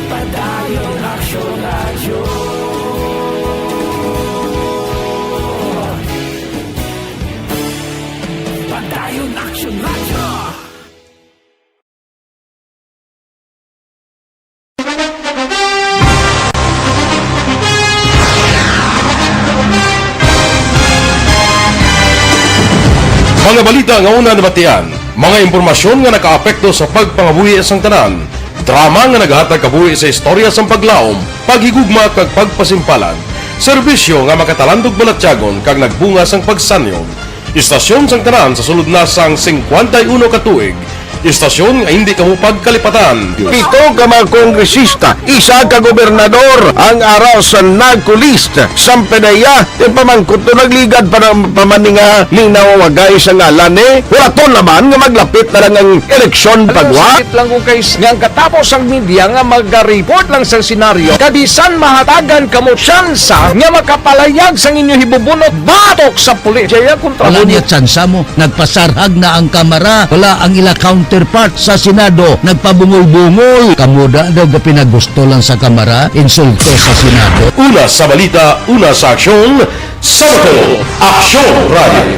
Padayon Aksyon Radio. Padayon Aksyon Radio. Mga balita nga una nabatian, mga impormasyon nga nakaapekto sa pagpangabuhi sang tanan, drama nga naghatag kabuhi sa istorya sang paglaom, paghigugma kag pagpasimpalan, serbisyo nga makatalandog balatyagon kag nagbunga sang pagsanyog, istasyon sang tanan sa sulod na sang 51 ka tuig, istasyon nga hindi kahupag kalipatan. Pito ka mga kongresista, isa ka gobernador, ang araw sa nagkulist sa pedaya, yung pamangkot to nagligad para pamaninga linaw wagay sa ngalan wala to naman nga maglapit na lang ang eleksyon pagwa. Sakit lang kung kayo nga katapos ang media nga mag-report lang sa senaryo, kadisan mahatagan kamo tsansa nga makapalayag sa inyo hibubunot batok sa pulis. Jaya kontra wala niya tsansa mo, nagpasarhag na ang kamera, wala ang ila counterpart sa Senado, nagpabungol-bungol. Kamuda daw pinagusto lang sa kamera, insulto sa Senado. Una sa balita, una sa aksyon, sa bakolon Aksyon Radio.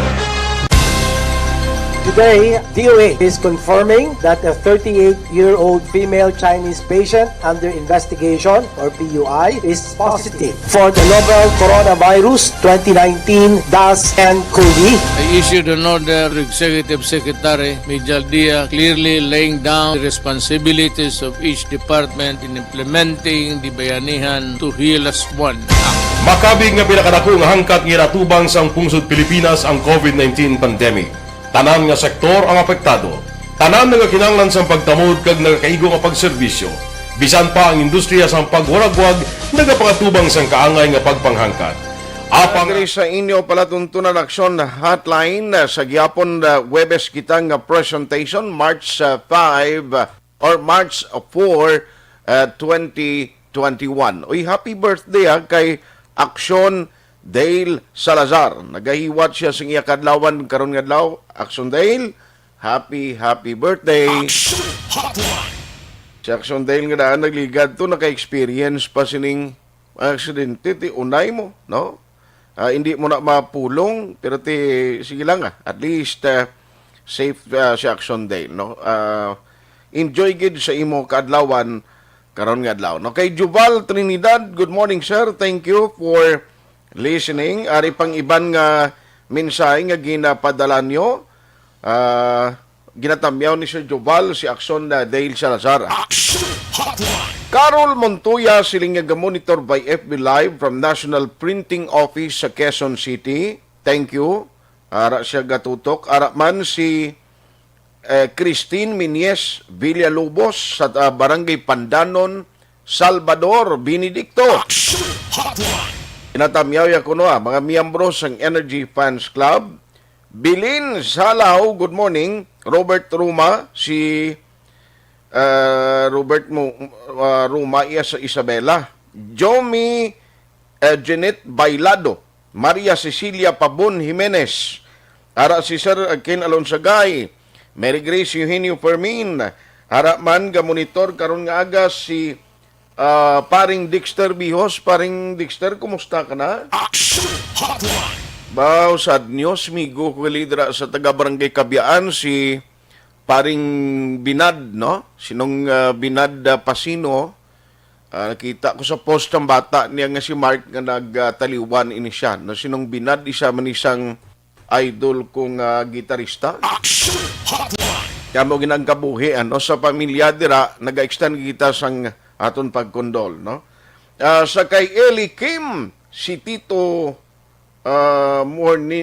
Today, DOA is confirming that a 38-year-old female Chinese patient under investigation, or PUI, is positive for the novel coronavirus 2019 DAS-CoV. I issued an order to Executive Secretary Major Dia clearly laying down the responsibilities of each department in implementing the Bayanihan to Heal as One Act. Makabig nga pinakadako nga hangkat nga natubang sang pungsod Pilipinas ang COVID-19 pandemic. Tanan nga sektor ang apektado. Tanan nga kinahanglan sang pagtamod kag nagakaigo nga pagserbisyo. Bisan pa ang industriya sang pagwaragwag nagapangatubang sang kaangay nga pagpanghangkat. Apang sa inyo palatuntunan aksyon hotline sa gyapon Webes kita nga presentation March 5 or March 4, 2021. Uy, happy birthday kay Aksyon Dale Salazar. Nagahiwat siya sa iya kadlawan karon nga adlaw. Aksyon Dale, happy birthday. Si Aksyon Dale nga daan nagligad to, naka-experience pa sining aksidente, ti unay mo, no? Hindi mo na mapulong, pero sige lang at least safe si Aksyon Dale, no? Enjoy gid sa imo kaadlawan karon nga adlaw. No, kay Juval Trinidad, good morning sir. Thank you for listening. Ari pang iban nga mensahe nga ginapadala nyo. Ginatamyaw ni Sir Juval si Aksyon Dale Salazar. Carol Montoya siling nga monitor by FB Live from National Printing Office sa Quezon City. Thank you. Ara siya gatutok. Ara man si Christine Minies Villalobos sa Barangay Pandanon, Salvador, Benedicto. Inatamyaw ya kuno mga miyembro ng Energy Fans Club. Bilin Salaw, good morning. Robert Ruma, si Robert Ruma iya sa Isabela. Jomi Janet Bailado, Maria Cecilia Pabon Jimenez. Ara si Sir Ken Alonsagay, Mary Grace Eugenio Fermin. Haraman ga monitor karon nga aga si paring Dexter Bihos. Paring Dexter, kumusta ka na? Baw sad news migo ko lidra sa taga Barangay Kabyaan si paring Binad, no? Sinong Binad Pasino. Nakita ko sa post ng bata niya nga si Mark nga nagtaliwan ini siya. No, sinong Binad, isa man isang idol kong gitarista. Kaya mo ginangkabuhi sa pamilya dira, nag-extend kita sang aton pagkondol, no? Sa kay Eli Kim, si Tito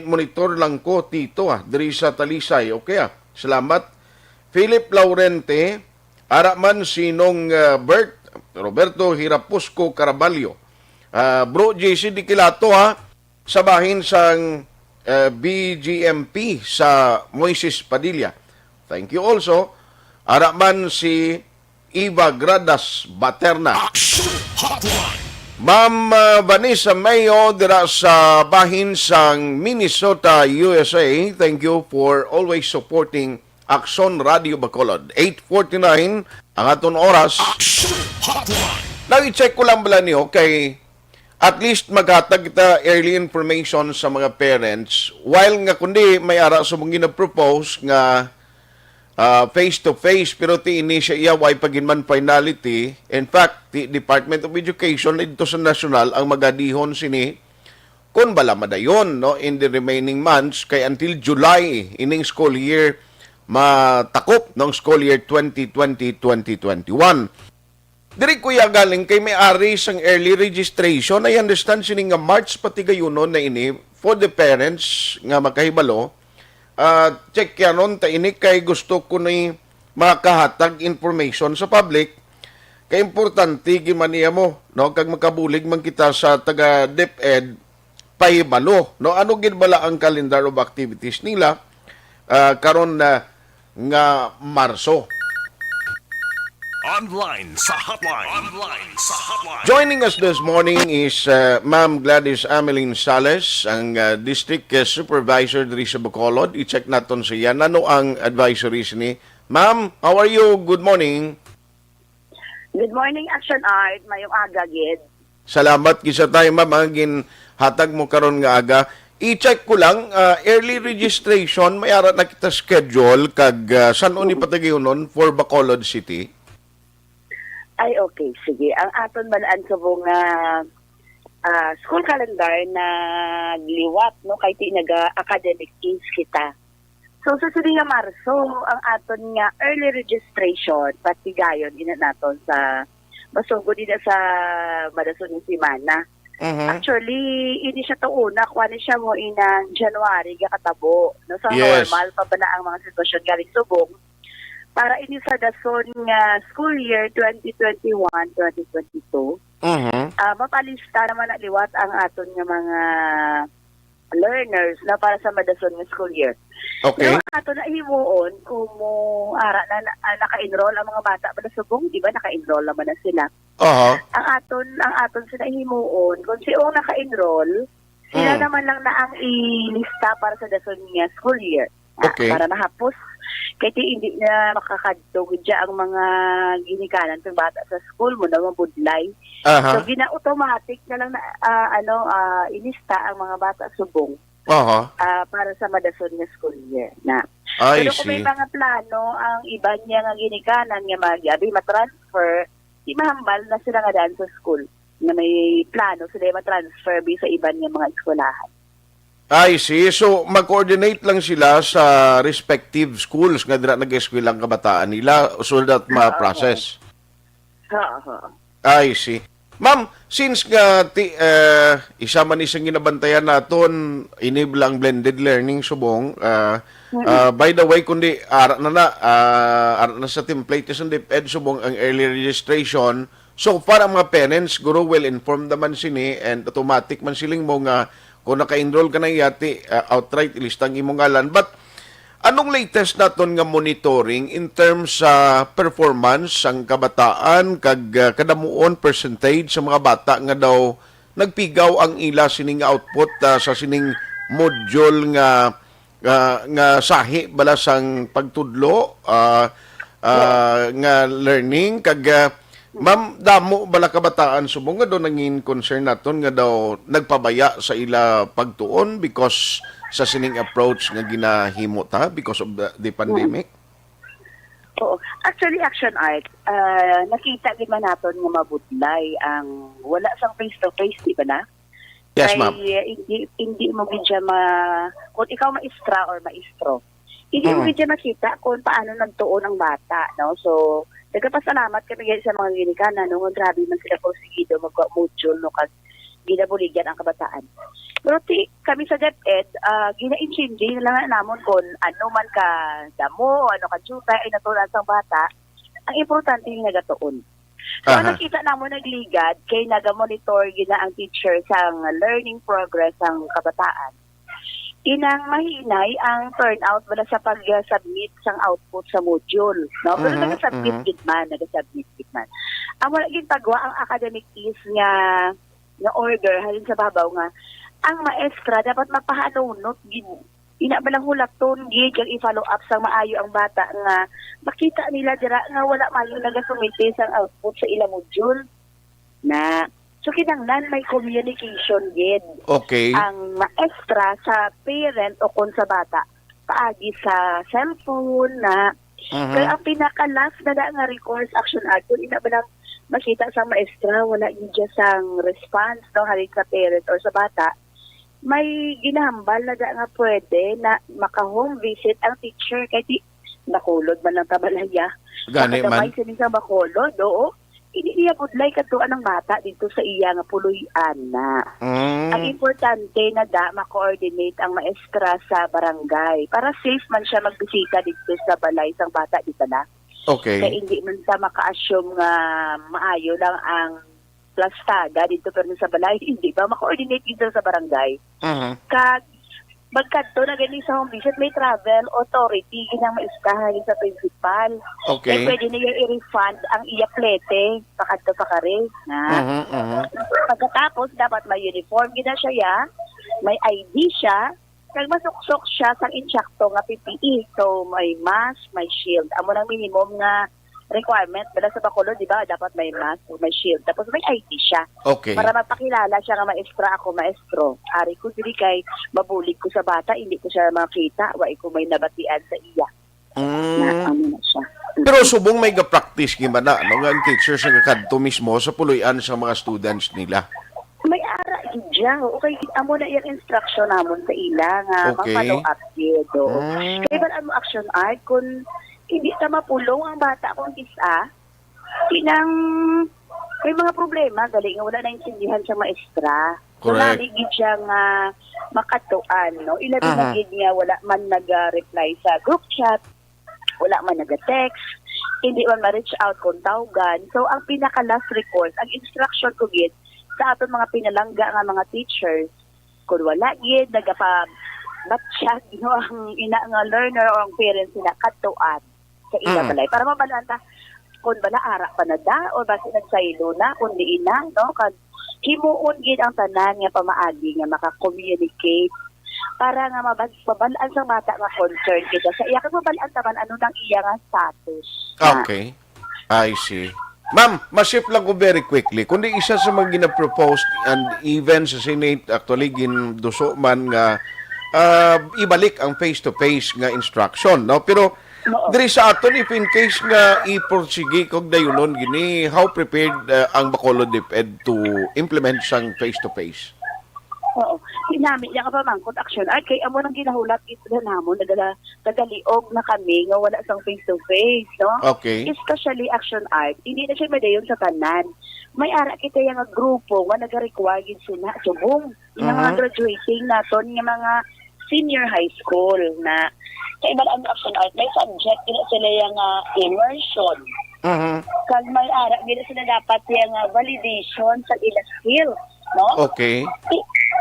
monitor lang ko Tito diri sa Talisay. Okay salamat. Philip Laurente, araman sinong Bert Roberto Hirapusco Caraballo. Bro JC Dikilato sa bahin sang BGMP sa Moises Padilla. Thank you also. Araman si Eva Gradas Baterna. Ma'am Vanessa Mayo dira sa bahin sang Minnesota, USA. Thank you for always supporting Aksyon Radio Bacolod. 8:49 ang aton oras. Nag-check ko lang bala niyo kay at least maghatag kita early information sa mga parents while nga kundi may ara sa mong gina-propose nga face-to-face pero ti ini siya iya way paginman finality. In fact, the Department of Education dito sa national ang magadihon sini kung bala madayon, no, in the remaining months kay until July ining school year matakop ng school year 2020-2021. Diri kuya galing kay may-ari sang early registration. I understand sini nga March pati gayunon na ini for the parents nga makahibalo. Check yanon ta ini kay gusto ko ni makahatag information sa public. Kay importante gimaniya mo, no, kag makabulig man kita sa taga DepEd pahibalo, no, ano gid bala ang calendar of activities nila karon na nga Marso. Online sa hotline. Joining us this morning is Ma'am Gladys Ameline Sales, ang District Supervisor diri sa Bacolod. I-check naton siya. Ano ang advisories ni? Ma'am, how are you? Good morning. Good morning, Action Art. Mayong aga, gid. Salamat kisa tayo, ma'am. Ang hatag mo karon nga aga. I-check ko lang, early registration, may ara na kita schedule kag saan ni patagihon for Bacolod City? Ay, okay. Sige. Ang aton balaan sa bunga school calendar na liwat, no? Kay academic days kita. So, sa sili nga Marso, ang aton nga early registration, patigayon, ina naton sa masunggo din sa madason ng simana. Actually, hindi siya to una. Kuha na siya mo inang January, katabo. No? So, normal pa ba na ang mga sitwasyon galing subong para ini sa dason nga school year 2021-2022. Mapalista naman na liwat ang aton nga mga learners na para sa madason nga school year. Okay. So, ato na himuon kung mo ara na naka-enroll ang mga bata pa na subong, di ba naka-enroll naman na sila. Ang aton sila himuon kung siong naka-enroll, sila naman lang na ang ilista para sa dason nga school year. Okay. Para mahapos kaya hindi na makakadtog dyan ang mga ginikanan ng bata sa school mo na mabudlay. So gina-automatic na lang na ilista ang mga bata subong para sa madason nga school year na. Pero kung may mga plano ang iba niya nga ginikanan nga magyabi matransfer, di mahambal na sila nga daan sa school na may plano sila matransfer sa iba niya mga eskwelahan. I see. So, mag-coordinate lang sila sa respective schools nga dira nag-eskwela ang kabataan nila so that ma-process. I see. Ma'am, since nga isa man isang ginabantayan naton enable ang blended learning subong, by the way, kundi ara na sa template sa DepEd subong ang early registration. So, para mga parents, guro well informed naman sini and automatic man siling mo nga kung naka-enroll ka na yati, outright ilistang imong ngalan. But anong latest naton nga monitoring in terms sa performance ang kabataan kag kadamuon percentage sa mga bata nga daw nagpigaw ang ila sining output sa sining module nga sahi bala sang pagtudlo nga learning kag ma'am, damo bala kabataan subong nga daw nangin concern naton nga daw nagpabaya sa ila pagtuon because sa sining approach nga ginahimo ta because of the pandemic? Oo. Actually, Action Art, nakita din man naton nga mabudlay ang wala sang face-to-face, di ba na? Yes, ma'am. Hindi mo gidya kung ikaw maestra or maestro, hindi mo gidya makita kung paano nagtuon ang bata, no? So, nagpasalamat kami sa mga ginikanan nung grabe man sila porsigido magwa-module no kag ginabuligyan ang kabataan. Pero kami sa DepEd, gina-intindi na lang namon kung ano man ka damo, ano ka juta, ay natulan sa bata, ang importante yung nagatuon. So, nakita namon nagligad, kay naga-monitor gina ang teacher sa learning progress ng kabataan. Inang mahinay ang turnout wala sa pag-submit sang output sa module. No? Pero nag-submit man. Ang wala gintagwa ang academic is nga order, halin sa babaw nga, ang maestra dapat mapahanunot, ina ba lang hulaton, kag i-follow up sang maayo ang bata nga makita nila dira nga wala mayo nagasumite sang output sa ilang module. So, kinanglan may communication din. Okay. Ang maestra sa parent o kung sa bata. Paagi sa cellphone na. Kaya ang pinaka-last na nga recourse action art, kung ina ba lang makita sa maestra, wala yung just ang response no, halin sa parent or sa bata, may ginahambal na nga pwede na maka-home visit ang teacher. Kaya nakulod man ng tabalaya. Gani man. Nakadamay siya sa bakulod, oo. Hindi niya budlay katuan ng bata dito sa iya nga puloy-an na. Ang importante na ma-coordinate ang maestra sa barangay para safe man siya magbisita dito sa balay sang bata dito na. Okay. Kaya hindi man sa maka-assume nga maayo lang ang plastada dito pero sa balay. Hindi ba? Ma-coordinate dito sa barangay. Kag magkadto na galing sa home visit, may travel authority, ginang maistahan sa principal. Okay. Eh, pwede niya i-refund ang iya plete, pakadto pa ka rin. Pagkatapos, dapat may uniform, gina siya ya, may ID siya, kag masuksok siya sa insakto nga PPE. So, may mask, may shield. Amo ng minimum nga requirement. Bala sa Bacolod, di ba, dapat may mask, may shield. Tapos may ID siya. Okay. Para mapakilala siya nga maestra, ako maestro. Ari ko, dili kay mabulig ko sa bata, hindi ko siya makita. Wai ko may nabatian sa iya. Na ano na siya. Pero subong may ga-practice gimana, no? Nga ang teachers nga kadto mismo sa puloy-an sa mga students nila. May ara idya. Okay, amo na yung instruction namon sa ila nga mag-follow up yun. Kaya ba ano action art kung hindi ka mapulong ang bata kung isa, tinang may mga problema, galing nga wala na intindihan sa maestra. Wala ligid siya nga makatuan, no? Ilabi na gid niya, wala man nag-reply sa group chat, wala man nag-text, hindi man ma-reach out kung tawagan. So, ang pinaka-last recourse, ang instruction ko gid, sa aton mga pinalangga nga mga teachers, kung wala gid, nagapa-batchat, no, ang ina nga learner o ang parents nila, katuan sa ila balay. Para mabalanta, kung bala ara pa na da, o basi nagsaylo na, kundi ina, no, kag himuon gid ang tanan nga pamaagi nga maka-communicate para nga mabalaan sa mata nga concern kita sa iya kag mabalaan taman ano nang iya nga status. Okay. I see. Ma'am, masip lang ko very quickly. Kundi isa sa mga gina-propose and even sa Senate actually ginduso man nga ibalik ang face-to-face nga instruction, no? Pero diri sa aton if in case nga iporsige kog dayunon gini, how prepared ang Bacolod DepEd to implement sang face-to-face? Oo. Dinami niya ka pa mangkot action art kay amo nang ginahulat ito na namon nagaliog na kami nga wala sang face-to-face, no? Okay. Especially action art, hindi na siya madayon sa tanan. May ara kita yung nga grupo nga nag-require gid sila subong yung mga graduating naton nga mga senior high school na sa ibang ang action art, may subject gina sila yung immersion. Kag may ara gina sila dapat yung validation sa ila skill, no? Okay.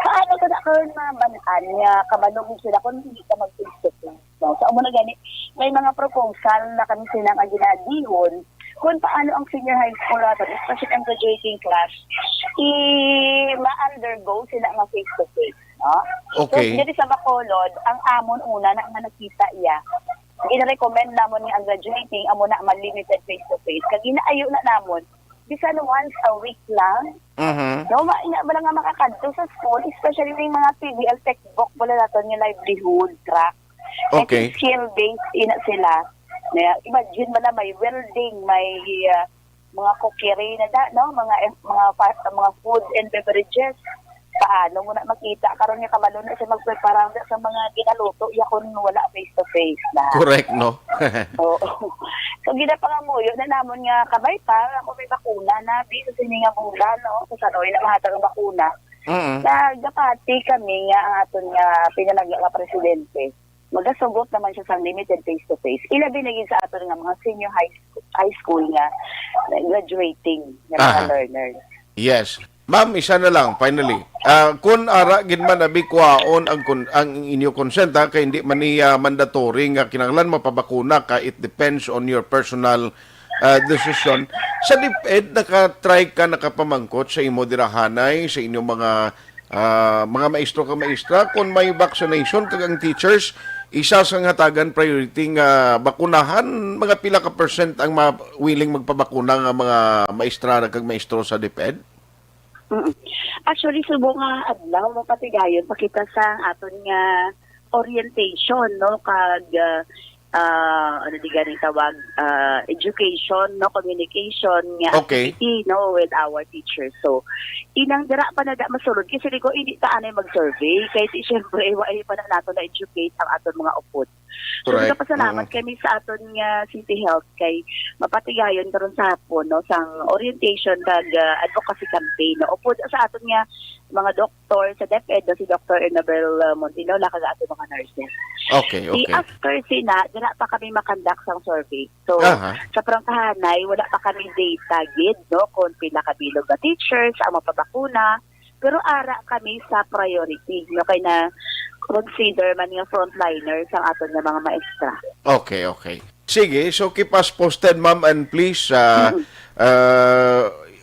Paano ka na karon mabanaan niya, kabalong sila kung hindi ka mag-face-to-face, no? So, amo na gani, may mga proposal na kami silang ginadihon kung paano ang senior high school natin, especially ang graduating class, ma-undergo sila nga face-to-face, no? Okay. So, dito sa Bacolod, ang amon una na nakita iya, ina-recommend namon nga ang graduating, amo na man-limited face-to-face. Kag inaayo na namon, bisan once a week lang. No, ina ba nga makakadto sa school, especially yung mga PBL textbook wala naton yung livelihood track. Okay. Skill-based ina sila. Imagine mo na may welding, may mga cookery na da, no? Mga food and beverages. Paano mo na makita karon nga kabalo na siya magprepara sa mga ginaluto iya kun wala face to face na. Correct, no? Oo. So gina pa nga muyo na namon nga kabay pa ako may bakuna na di sa sini nga mula, no? Sa sanoy na mahatag ang bakuna. Nagapati kami nga ang aton nga pinalagya nga presidente. Magasugot naman siya sa limited face to face. Ilabi na gid sa aton nga mga senior high school nga graduating nga mga learners. Yes. Ma'am, isa na lang, finally. Kung ara gid man abikwaon ang inyo consent, kay hindi man niya mandatory nga kinahanglan mapabakuna ka, it depends on your personal decision. Sa DepEd, nakatry ka nakapamangkot sa imo dirahanay, sa inyong mga maestro ka maestra, kung may vaccination kag ang teachers, isa sa hatagan priority nga bakunahan, mga pila ka percent ang willing magpabakuna nga mga maestra kag maestro sa DepEd? Actually, subo nga adlaw mo patigayon pakita sa aton nga orientation, no, kag ano di gani tawag education, no, communication nga activity, no, with our teachers. So inang dira pa na da masulod kasi ko hindi ta anay mag-survey kay syempre ay pa na nato na educate ang aton mga upod. So pasalamat kami sa aton nga City Health kay mapatigayon karon sa hapon, no, sang orientation kag advocacy campaign, no, upod sa aton nga mga doktor sa DepEd, si Dr. Enabel Montino, lakag aton mga nurses. Okay. After sina, dira pa kami makandak sang survey. So, sa prangkahanay, wala pa kami data gid, no, kung pila kabilog na teachers, ang mapabakuna, pero ara kami sa priority, no, kay na consider man nga frontliners ang aton nga mga maestra. Okay. Sige, so keep us posted, ma'am, and please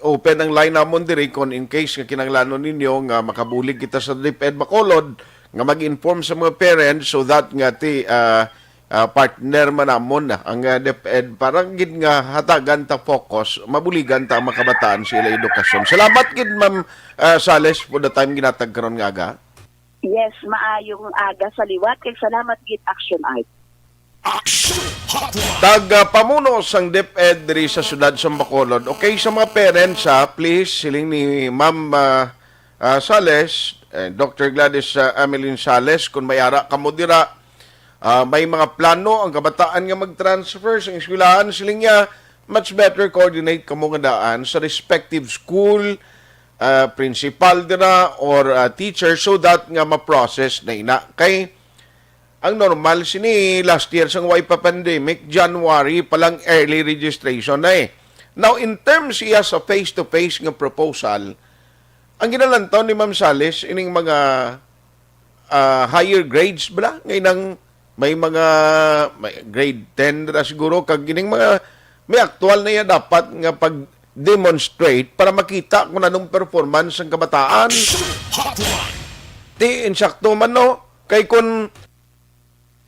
open ang line namon diri kung in case nga kinahanglanon ninyo nga makabulig kita sa DepEd Bacolod nga mag-inform sa mga parents so that nga partner manamon na ang DepEd parang gid nga hatagan ta focus mabuligan ta ang makabataan sa ila edukasyon. Salamat gid Ma'am Sales for the time ginatag karon nga aga. Yes, maayong aga sa liwat. Kay salamat gid Aksyon Art. Pamuno sang DepEd diri sa siyudad sa Bacolod. Okay, sa mga parents please, siling ni Ma'am Sales, Dr. Gladys Ameline Sales, kung may ara kamo dira, may mga plano ang kabataan nga mag-transfer sa eskwelahan, siling niya, much better coordinate kamo nga daan sa respective school, principal dira, or teacher, so that nga ma-process na ina. Kay ang normal sini last year sang way pa pandemic, January pa lang early registration na eh. Now, in terms iya sa face-to-face nga proposal, ang ginalantaw ni Ma'am Sales, ining mga higher grades ba? Ngayon may mga grade 10 na siguro, kag ining mga may aktual na iya dapat nga pag-demonstrate para makita kung anong performance ang kabataan. Ti, insakto man no, kay kun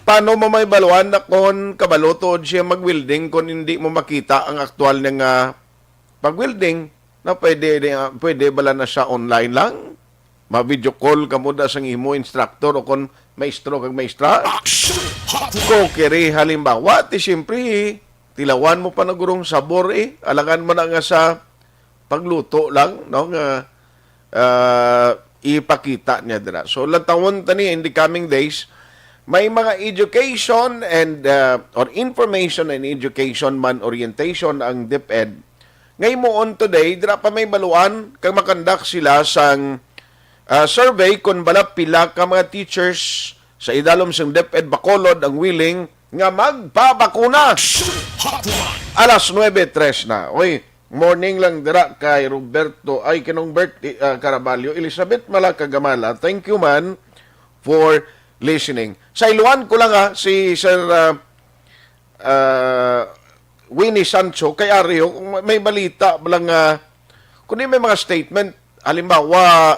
paano mo may baluan na kung kabalotod siya mag-welding kung hindi mo makita ang aktual ng pag-welding na pwede bala na siya online lang? Ma-video call ka mo da sang imo instructor o kung maestro kag maestra? Kokeri halimbawa, siyempre, tilawan mo pa na gurong sabor alangan mo na nga sa pagluto lang, no? Ipakita niya dira. So, lantawon tani in the coming days, may mga education and or information and education man orientation ang DepEd. Ngayon mo on today, dira pa may baluan kag makandak sila sang survey kung bala pila ka mga teachers sa idalom sang DepEd Bacolod ang willing nga magpabakuna. Alas 9:03 na. Oy, morning lang dira kay Roberto ay kinong Bert Caraballo, Elizabeth Malakagamala. Thank you man for listening. Sa iluan ko lang si Sir Winnie Sancho kay Ario, may balita lang kung may mga statement, halimbawa,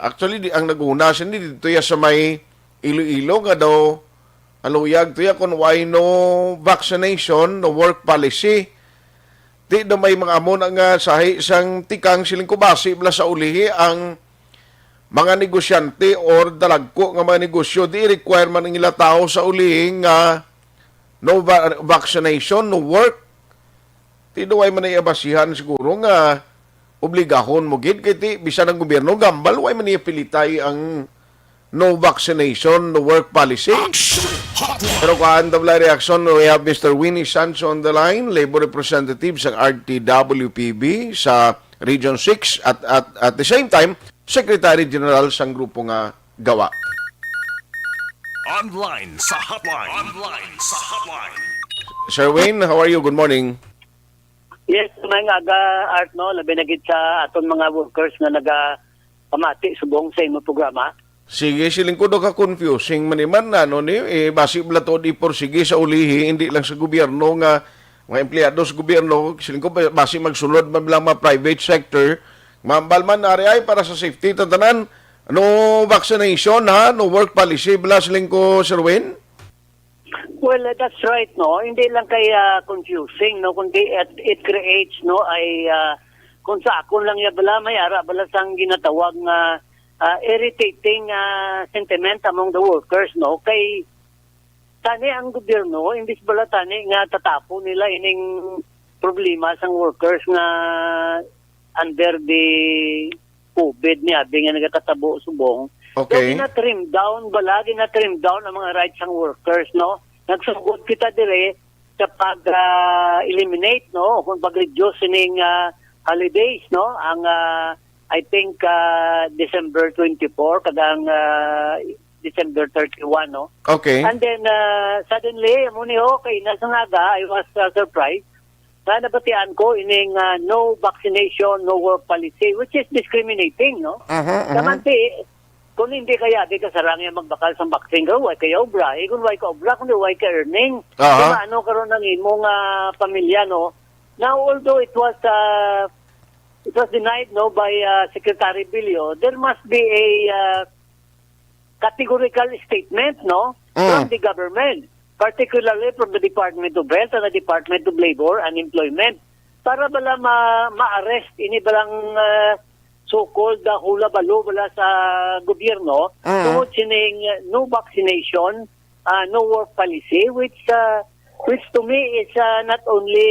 actually, ang naguna siya dito sa may Iloilo nga daw, aluyag to kung why no vaccination, no work policy. Di daw may mga amon nga sahi isang tikang siling kubasi bala sa ulihi ang mga negosyante or dalagko nga mga negosyo, di require man ng ila tao sa ulihing no vaccination, no work. Tinuway man na basihan siguro nga obligahon mo gid kay ti bisan ng gobyerno gambal way man pilitay ang no vaccination, no work policy. Pero kaan tabla reaction, we have Mr. Winnie Sancho on the line, labor representative sa RTWPB sa Region 6 at the same time Secretary General sang grupo nga gawa. Online sa Hotline. Sir Wayne, how are you? Good morning. Yes, may aga Art no, labi na gid sa aton mga workers nga pamati subong sa imong programa. Sige, siling ko do ka confusing maniman na basi blato di por sige sa ulihi hindi lang sa gobyerno nga mga empleyado sa gobyerno, siling ko basi magsulod man lang mga private sector. Mambalman ari ay para sa safety tatanan. No vaccination no work policy bala siling ko Sir Wayne. Well, that's right no. Hindi lang kay confusing no kundi it creates no ay kung sa akon lang ya bala may ara bala sang ginatawag nga irritating sentiment among the workers no kay tani ang gobyerno imbis bala tani nga tatapo nila ining problema sang workers nga under the COVID niya, nga nagkatabo subong. Okay. So, ginatrim down ang mga rights ng workers, no? Nagsugod kita dire sa pag-eliminate, no? Kung pag-reduce ining holidays, no? Ang, I think, December 24, kadang December 31, no? Okay. And then, suddenly, muni okay, nasa nga I was surprised. Nabatian ko ining no vaccination, no work policy, which is discriminating, no? Namanti, kung hindi kaya, di ka sarang yung magbakal sa vaccine, why kaya obra? Kung why ka obra, kundi why ka earning. Kung ano karoon ng imong pamilya, no? Now, although it was denied, no, by Secretary Bilio, there must be a categorical statement, no, from the government. particularly from the Department of Health and the Department of Labor and Employment, para bala ma-arrest ini balang so-called hula balo bala sa gobyerno tungod sining no vaccination, no work policy, which to me is not only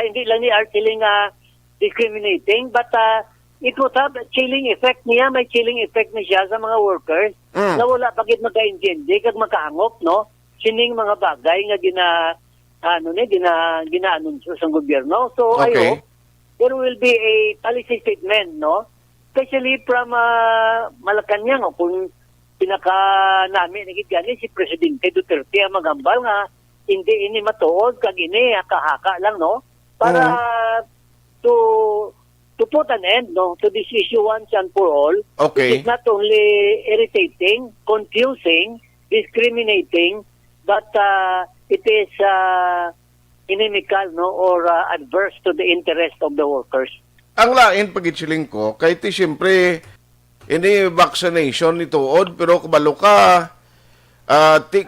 hindi lang ni artiling discriminating, but it would have a chilling effect niya, may chilling effect na siya sa mga workers na wala pagit magka-intindi kag makahangop, no? Sining mga bagay nga gina-anunsyo sa gobyerno. So, ayo, there will be a policy statement, no? Especially from Malacanang, kung pinaka namin nagigani si Presidente Duterte ang magambal nga hindi ini matuod kag ini haka-haka lang, no? Para to put an end, no, to this issue once and for all. It is not only irritating, confusing, discriminating, but it is inimical, no, or adverse to the interest of the workers. Ang lain pagitshiling ko, kahit siyempre, ini vaccination nituod, pero kabalo ka,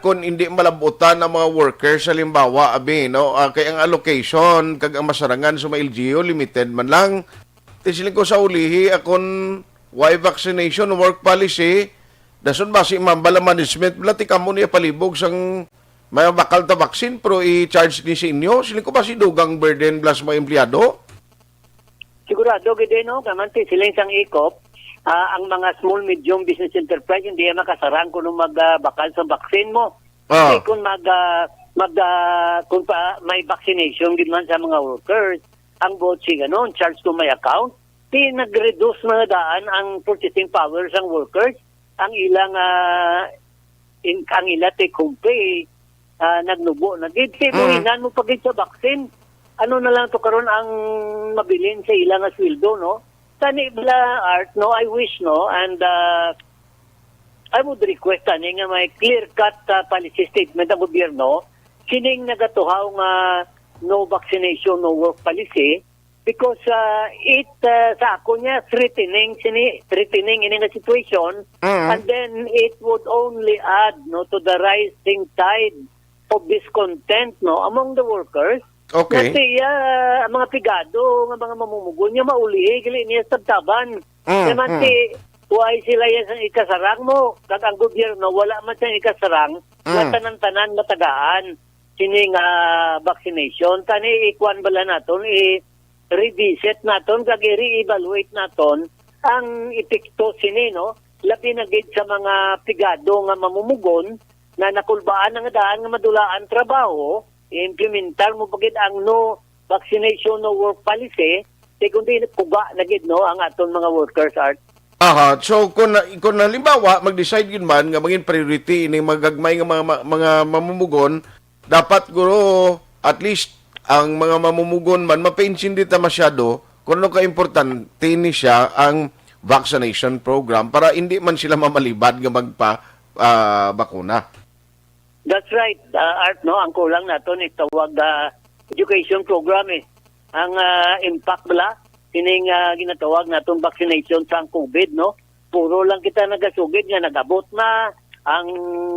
kon hindi malabutan ang mga workers, halimbawa, no, kaya ang allocation, kag ang masarangan sa mga LGU, limited man lang, tisiling ko sa ulihi, akon why vaccination work policy, dason ba si mambala management, blati ka mo niya palibog sang may bakal ta vaccine, pero i-charge ni sa inyo, siling ko ba si dugang burden plus mga empleyado? Sigurado, gede, no, kamanti siling sang ikop, ang mga small, medium business enterprise, hindi makasarang kung magbakal sa vaccine mo. Kasi kung kung may vaccination, gitman sa mga workers, ang botsi ganon, charge to my account, nag-reduce mga daan ang purchasing power ng workers, ang ilang take home pay, nagnubo na gid. Inan mo pagid sa vaccine, ano na lang to karon ang mabilin sa ilang sweldo, no? Tani bla art, no, I wish, no, and I would request tani nga may clear-cut policy statement ng gobyerno, sining nagatuhaw nga no vaccination, no work policy, because it sa ako niya threatening ini nga situation, and then it would only add, no, to the rising tide of discontent, no, among the workers. Kasi ang mga pigado, mga mamumugon niya maulihi, gali niya sa taban. Namanti, why sila yan sa ikasarang mo? Kag ang gobyerno, wala man siyang ikasarang, tanan-tanan matagaan, sining vaccination. Tani, ikuan bala naton, i-revisit naton, kag i-re-evaluate naton, ang epekto sini, no? Labi na gid sa mga pigado nga mamumugon, na nakulbaan nga daan nga madulaan trabaho, implementar mo pagid ang no vaccination, no work policy, kundi kuga na gid, no, ang aton mga workers art. So kung halimbawa mag-decide yun man nga maging priority ini magagmay nga mga mamumugon, dapat guro at least ang mga mamumugon man mapaintindi ta masyado kung ano ka-importante ni siya ang vaccination program para hindi man sila mamalibad nga magpa bakuna. That's right, Art, no? Ang kulang naton itawag education program, eh. Ang impact bala, kining ginatawag naton vaccination sa COVID, no? Puro lang kita nagasugid nga nagabot na ang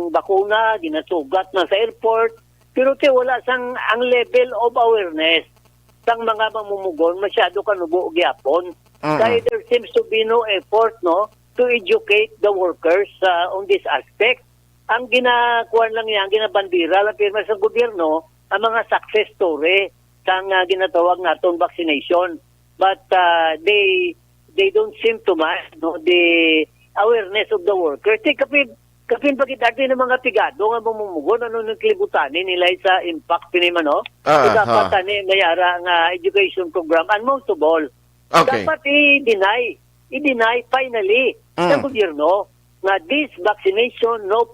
bakuna, ginasugat na sa airport, pero wala sang ang level of awareness sang mga mamumugon masyado kanubo gyapon. Kaya there seems to be no effort, no, to educate the workers on this aspect. Ang ginakuan lang yan, ginabandira lang pirma sa gobyerno, ang mga success story sa ginatawag naton vaccination. But they don't seem to mind, no, the awareness of the workers. Kapin pagkitati ng mga pigado nga mamumugon, ano nang kilibutanin nila sa impact piniman, no? Dapat mayara nga education program. And most of all, dapat i-deny finally sa gobyerno na this vaccination, no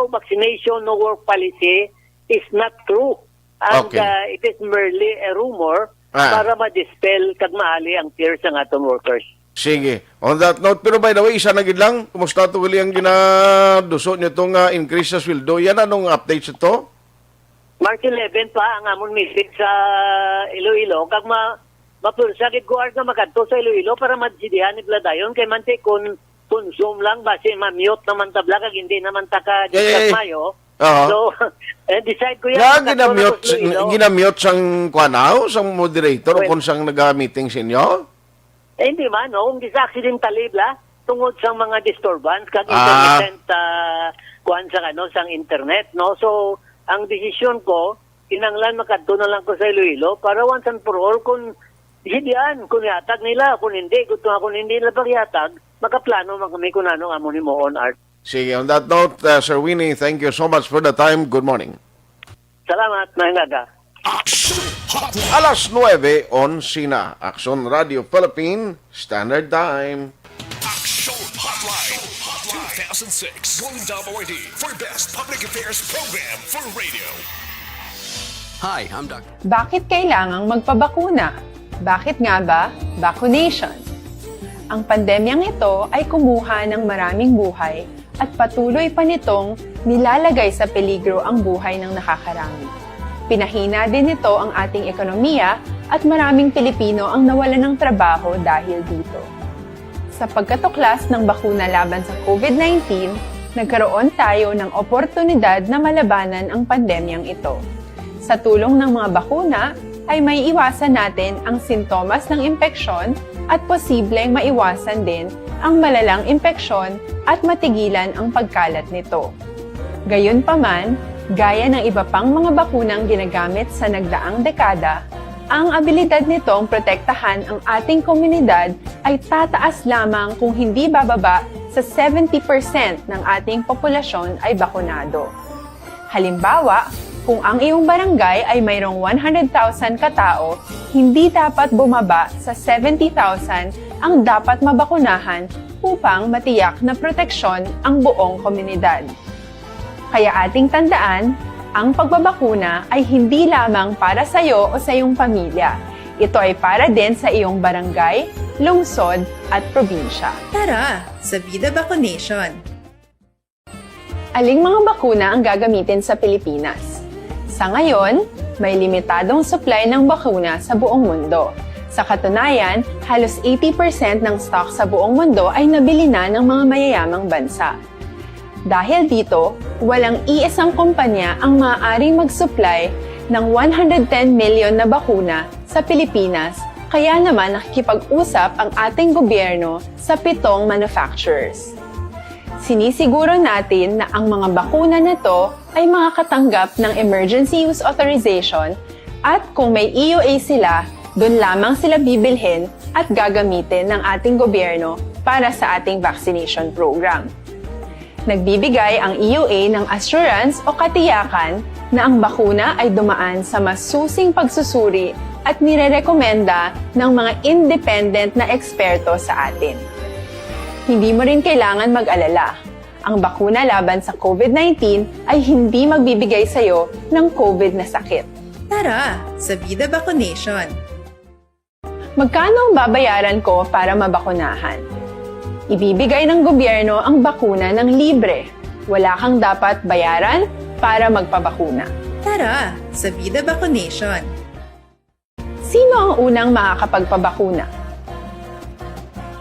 vaccination, no work policy is not true. And it is merely a rumor para ma-dispel kag maali ang fears ng atong workers. Sige. On that note, pero by the way, isa na gid lang, kumusta to uli ang ginaduso nyo itong increase sa sweldo? Yan, anong update sa to? March 11 pa ang amon message sa Iloilo. Kag mapursa gid guard nga makadto sa Iloilo para madsidihan ni Bladayon kay mante kon consume lang base ma-mute naman tabla kag hindi naman taka discuss mayo. So, decide ko yan. Ginamute sang kwanaw, sang moderator, kung sang nag-meeting sa inyo? Hindi man, no? Kung sa accidentally bla, tungod sa mga disturbance, kag intermittent kuan sa sang internet, no? So, ang desisyon ko, kinanglan makadto na lang ko sa Iloilo para once and for all, kung hidian, kung yatag nila, kung hindi nila pagyatag, makaplano man kami kung ano nga mo ni mo on art. Sige, on that note, Sir Winnie, thank you so much for the time. Good morning. Salamat, mahingada. Alas 9:11 na. Aksyon Radio Philippine Standard Time. Aksyon Hotline 2006 Going WID for Best Public Affairs Program for Radio. Hi, I'm Dr. Bakit kailangang magpabakuna? Bakit nga ba? Vaccination. Ang pandemyang ito ay kumuha ng maraming buhay at patuloy pa nitong nilalagay sa peligro ang buhay ng nakakarami. Pinahina din nito ang ating ekonomiya at maraming Pilipino ang nawalan ng trabaho dahil dito. Sa pagkatuklas ng bakuna laban sa COVID-19, nagkaroon tayo ng oportunidad na malabanan ang pandemyang ito. Sa tulong ng mga bakuna, ay may iwasan natin ang sintomas ng impeksyon at posibleng maiwasan din ang malalang impeksyon at matigilan ang pagkalat nito. Gayunpaman, gaya ng iba pang mga bakunang ginagamit sa nagdaang dekada, ang abilidad nitong protektahan ang ating komunidad ay tataas lamang kung hindi bababa sa 70% ng ating populasyon ay bakunado. Halimbawa, kung ang iyong barangay ay mayroong 100,000 katao, hindi dapat bumaba sa 70,000 ang dapat mabakunahan upang matiyak na proteksyon ang buong komunidad. Kaya ating tandaan, ang pagbabakuna ay hindi lamang para sa iyo o sa iyong pamilya. Ito ay para din sa iyong barangay, lungsod at probinsya. Tara, sa Vida Vaccination! Aling mga bakuna ang gagamitin sa Pilipinas? Sa ngayon, may limitadong supply ng bakuna sa buong mundo. Sa katunayan, halos 80% ng stock sa buong mundo ay nabili na ng mga mayayamang bansa. Dahil dito, walang iisang kumpanya ang maaaring mag-supply ng 110 million na bakuna sa Pilipinas, kaya naman nakikipag-usap ang ating gobyerno sa 7 manufacturers. Sinisiguro natin na ang mga bakuna na to ay makakatanggap ng Emergency Use Authorization at kung may EUA sila, doon lamang sila bibilhin at gagamitin ng ating gobyerno para sa ating vaccination program. Nagbibigay ang EUA ng assurance o katiyakan na ang bakuna ay dumaan sa masusing pagsusuri at nirerekomenda ng mga independent na eksperto sa atin. Hindi mo rin kailangan mag-alala. Ang bakuna laban sa COVID-19 ay hindi magbibigay sa iyo ng COVID na sakit. Tara, sa Vida Vaccination! Magkano ang babayaran ko para mabakunahan? Ibibigay ng gobyerno ang bakuna ng libre. Wala kang dapat bayaran para magpabakuna. Tara, sa Vida Vaccination! Sino ang unang makakapagpabakuna?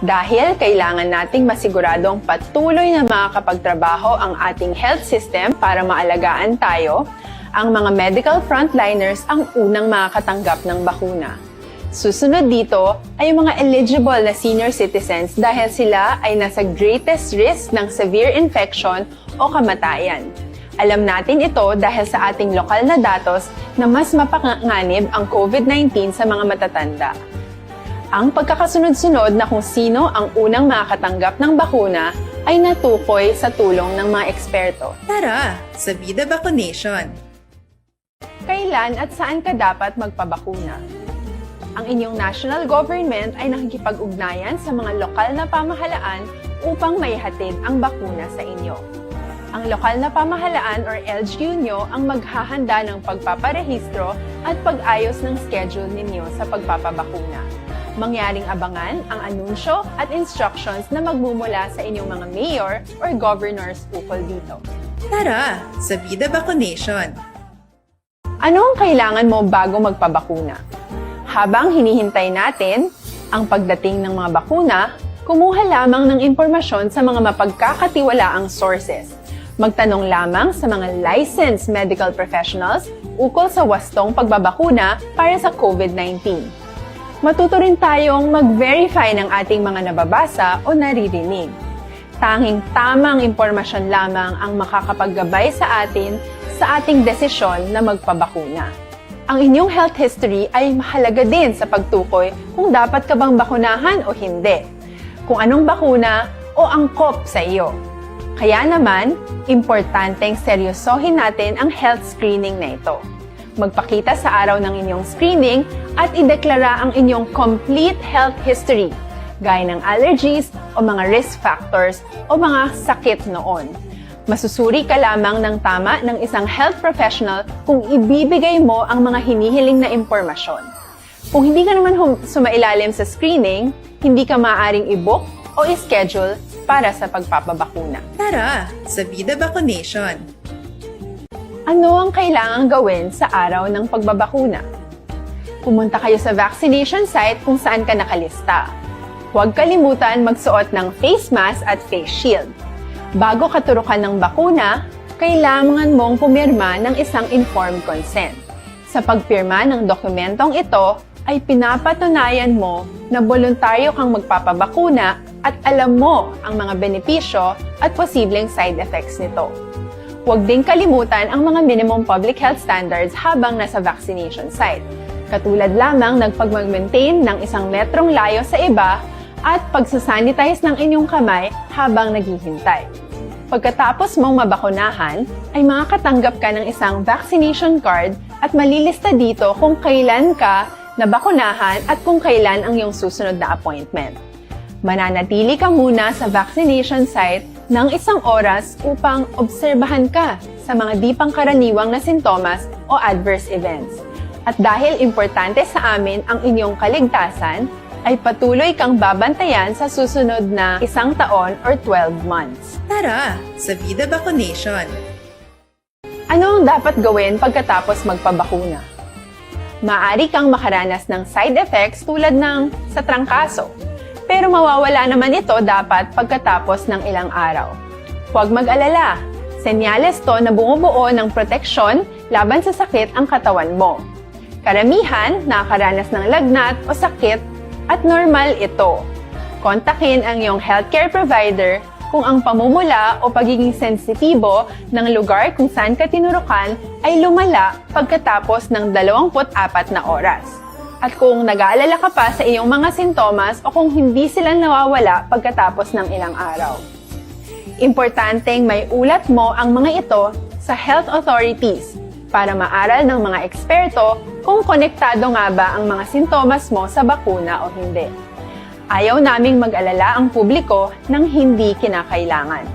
Dahil kailangan nating masiguradong patuloy na makakapagtrabaho ang ating health system para maalagaan tayo, ang mga medical frontliners ang unang makakatanggap ng bakuna. Susunod dito ay mga eligible na senior citizens dahil sila ay nasa greatest risk ng severe infection o kamatayan. Alam natin ito dahil sa ating lokal na datos na mas mapanganib ang COVID-19 sa mga matatanda. Ang pagkakasunod-sunod na kung sino ang unang makakatanggap ng bakuna ay natukoy sa tulong ng mga eksperto. Tara, sa Vida Vaccination! Kailan at saan ka dapat magpabakuna? Ang inyong national government ay nakikipag-ugnayan sa mga lokal na pamahalaan upang maihatid ang bakuna sa inyo. Ang lokal na pamahalaan or LGU nyo ang maghahanda ng pagpaparehistro at pag-ayos ng schedule ninyo sa pagpapabakuna. Mangyaring abangan ang anunsyo at instructions na magmumula sa inyong mga mayor or governors ukol dito. Tara, sa Vida Vaccination! Ano ang kailangan mo bago magpabakuna? Habang hinihintay natin ang pagdating ng mga bakuna, kumuha lamang ng impormasyon sa mga mapagkakatiwalaang sources. Magtanong lamang sa mga licensed medical professionals ukol sa wastong pagbabakuna para sa COVID-19. Matuto rin tayong mag-verify ng ating mga nababasa o naririnig. Tanging tamang impormasyon lamang ang makakapaggabay sa ating desisyon na magpabakuna. Ang inyong health history ay mahalaga din sa pagtukoy kung dapat ka bang bakunahan o hindi, kung anong bakuna o angkop sa iyo. Kaya naman, importanteng seryosohin natin ang health screening na ito. Magpakita sa araw ng inyong screening at ideklara ang inyong complete health history, gaya ng allergies o mga risk factors o mga sakit noon. Masusuri ka lamang ng tama ng isang health professional kung ibibigay mo ang mga hinihiling na impormasyon. Kung hindi ka naman sumailalim sa screening, hindi ka maaaring i-book o i-schedule para sa pagpapabakuna. Tara, sa Vida Vaccination! Ano ang kailangang gawin sa araw ng pagbabakuna? Pumunta kayo sa vaccination site kung saan ka nakalista. Huwag kalimutan magsuot ng face mask at face shield. Bago katurukan ng bakuna, kailangan mong pumirma ng isang informed consent. Sa pagpirma ng dokumentong ito, ay pinapatunayan mo na voluntaryo kang magpapabakuna at alam mo ang mga benepisyo at posibleng side effects nito. Huwag din kalimutan ang mga minimum public health standards habang nasa vaccination site. Katulad lamang ng pag-maintain ng 1 metrong layo sa iba at pagsasanitize ng inyong kamay habang naghihintay. Pagkatapos mong mabakunahan, ay makakatanggap ka ng isang vaccination card at malilista dito kung kailan ka nabakunahan at kung kailan ang iyong susunod na appointment. Mananatili ka muna sa vaccination site ng 1 oras upang obserbahan ka sa mga di pangkaraniwang na sintomas o adverse events. At dahil importante sa amin ang inyong kaligtasan, ay patuloy kang babantayan sa susunod na 1 taon or 12 months. Tara, sa Vida Vaccination! Ano ang dapat gawin pagkatapos magpabakuna? Maaari kang makaranas ng side effects tulad ng sa trangkaso, pero mawawala naman ito dapat pagkatapos ng ilang araw. Huwag mag-alala, senyales to na bumubuo ng proteksyon laban sa sakit ang katawan mo. Karamihan nakakaranas ng lagnat o sakit at normal ito. Kontakin ang iyong healthcare provider kung ang pamumula o pagiging sensitibo ng lugar kung saan ka tinurukan ay lumala pagkatapos ng 24 na oras. At kung nag-aalala ka pa sa iyong mga sintomas o kung hindi sila nawawala pagkatapos ng ilang araw. Importanteng may ulat mo ang mga ito sa health authorities para maaral ng mga eksperto kung konektado nga ba ang mga sintomas mo sa bakuna o hindi. Ayaw naming mag-alala ang publiko ng hindi kinakailangan.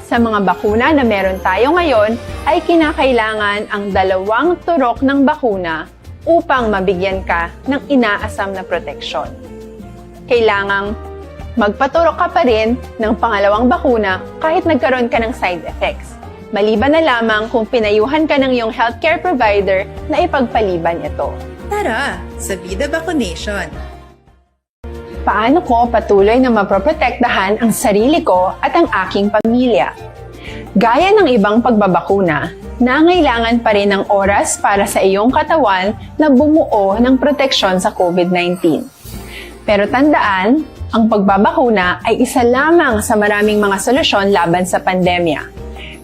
Sa mga bakuna na meron tayo ngayon ay kinakailangan ang 2 turok ng bakuna upang mabigyan ka ng inaasam na proteksyon. Kailangang magpaturok ka pa rin ng pangalawang bakuna kahit nagkaroon ka ng side effects. Maliban na lamang kung pinayuhan ka ng iyong healthcare provider na ipagpaliban ito. Tara, sa Vida Vaccination! Paano ko patuloy na maproprotektahan ang sarili ko at ang aking pamilya? Gaya ng ibang pagbabakuna, nangailangan pa rin ng oras para sa iyong katawan na bumuo ng proteksyon sa COVID-19. Pero tandaan, ang pagbabakuna ay isa lamang sa maraming mga solusyon laban sa pandemya.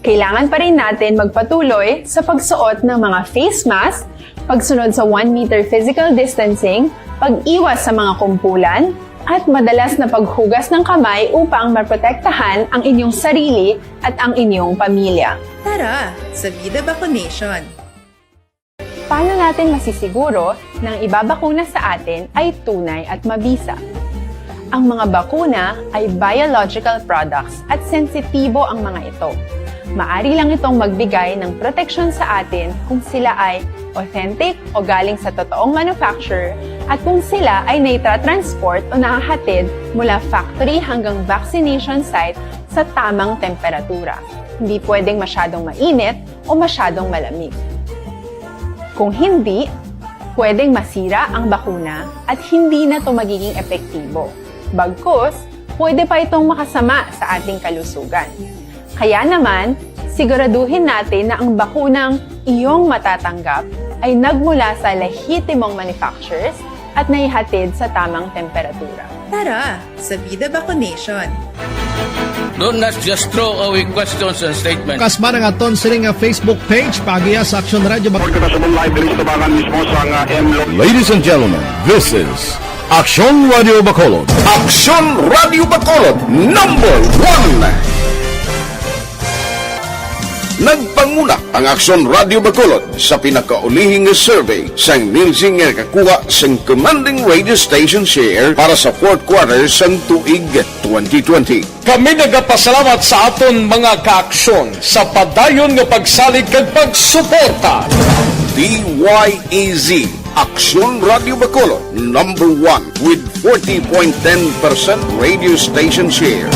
Kailangan pa rin natin magpatuloy sa pagsuot ng mga face mask, pagsunod sa 1 meter physical distancing, pag-iwas sa mga kumpulan, at madalas na paghugas ng kamay upang maprotektahan ang inyong sarili at ang inyong pamilya. Tara, sa Vida Vaccination! Paano natin masisiguro na ang ibabakuna sa atin ay tunay at mabisa? Ang mga bakuna ay biological products at sensitibo ang mga ito. Maari lang itong magbigay ng proteksyon sa atin kung sila ay authentic o galing sa totoong manufacturer at kung sila ay naitra-transport o nahahatid mula factory hanggang vaccination site sa tamang temperatura. Hindi pwedeng masyadong mainit o masyadong malamig. Kung hindi, pwedeng masira ang bakuna at hindi na ito magiging epektibo. Bagkus, pwede pa itong makasama sa ating kalusugan. Kaya naman, siguraduhin natin na ang bakunang iyong matatanggap ay nagmula sa lehitimong manufacturers at naihatid sa tamang temperatura. Tara, sa Vida Vaccination. Do not just throw away questions and statements. Kasma ng aton siling nga Facebook page pagiya sa Aksyon Radio. Ladies and gentlemen, this is Aksyon Radio Bacolod. Aksyon Radio Bacolod, number 1. Nagpanguna ang Aksyon Radio Bacolod sa pinakaulihing survey sa ninsing nga kakuha sa commanding radio station share para sa fourth quarter sa tuig 2020. Kami nagapasalamat sa aton mga kaaksyon sa padayon nga pagsalig kag pagsuporta. DYEZ Aksyon Radio Bacolod, number 1 with 40.10% radio station share.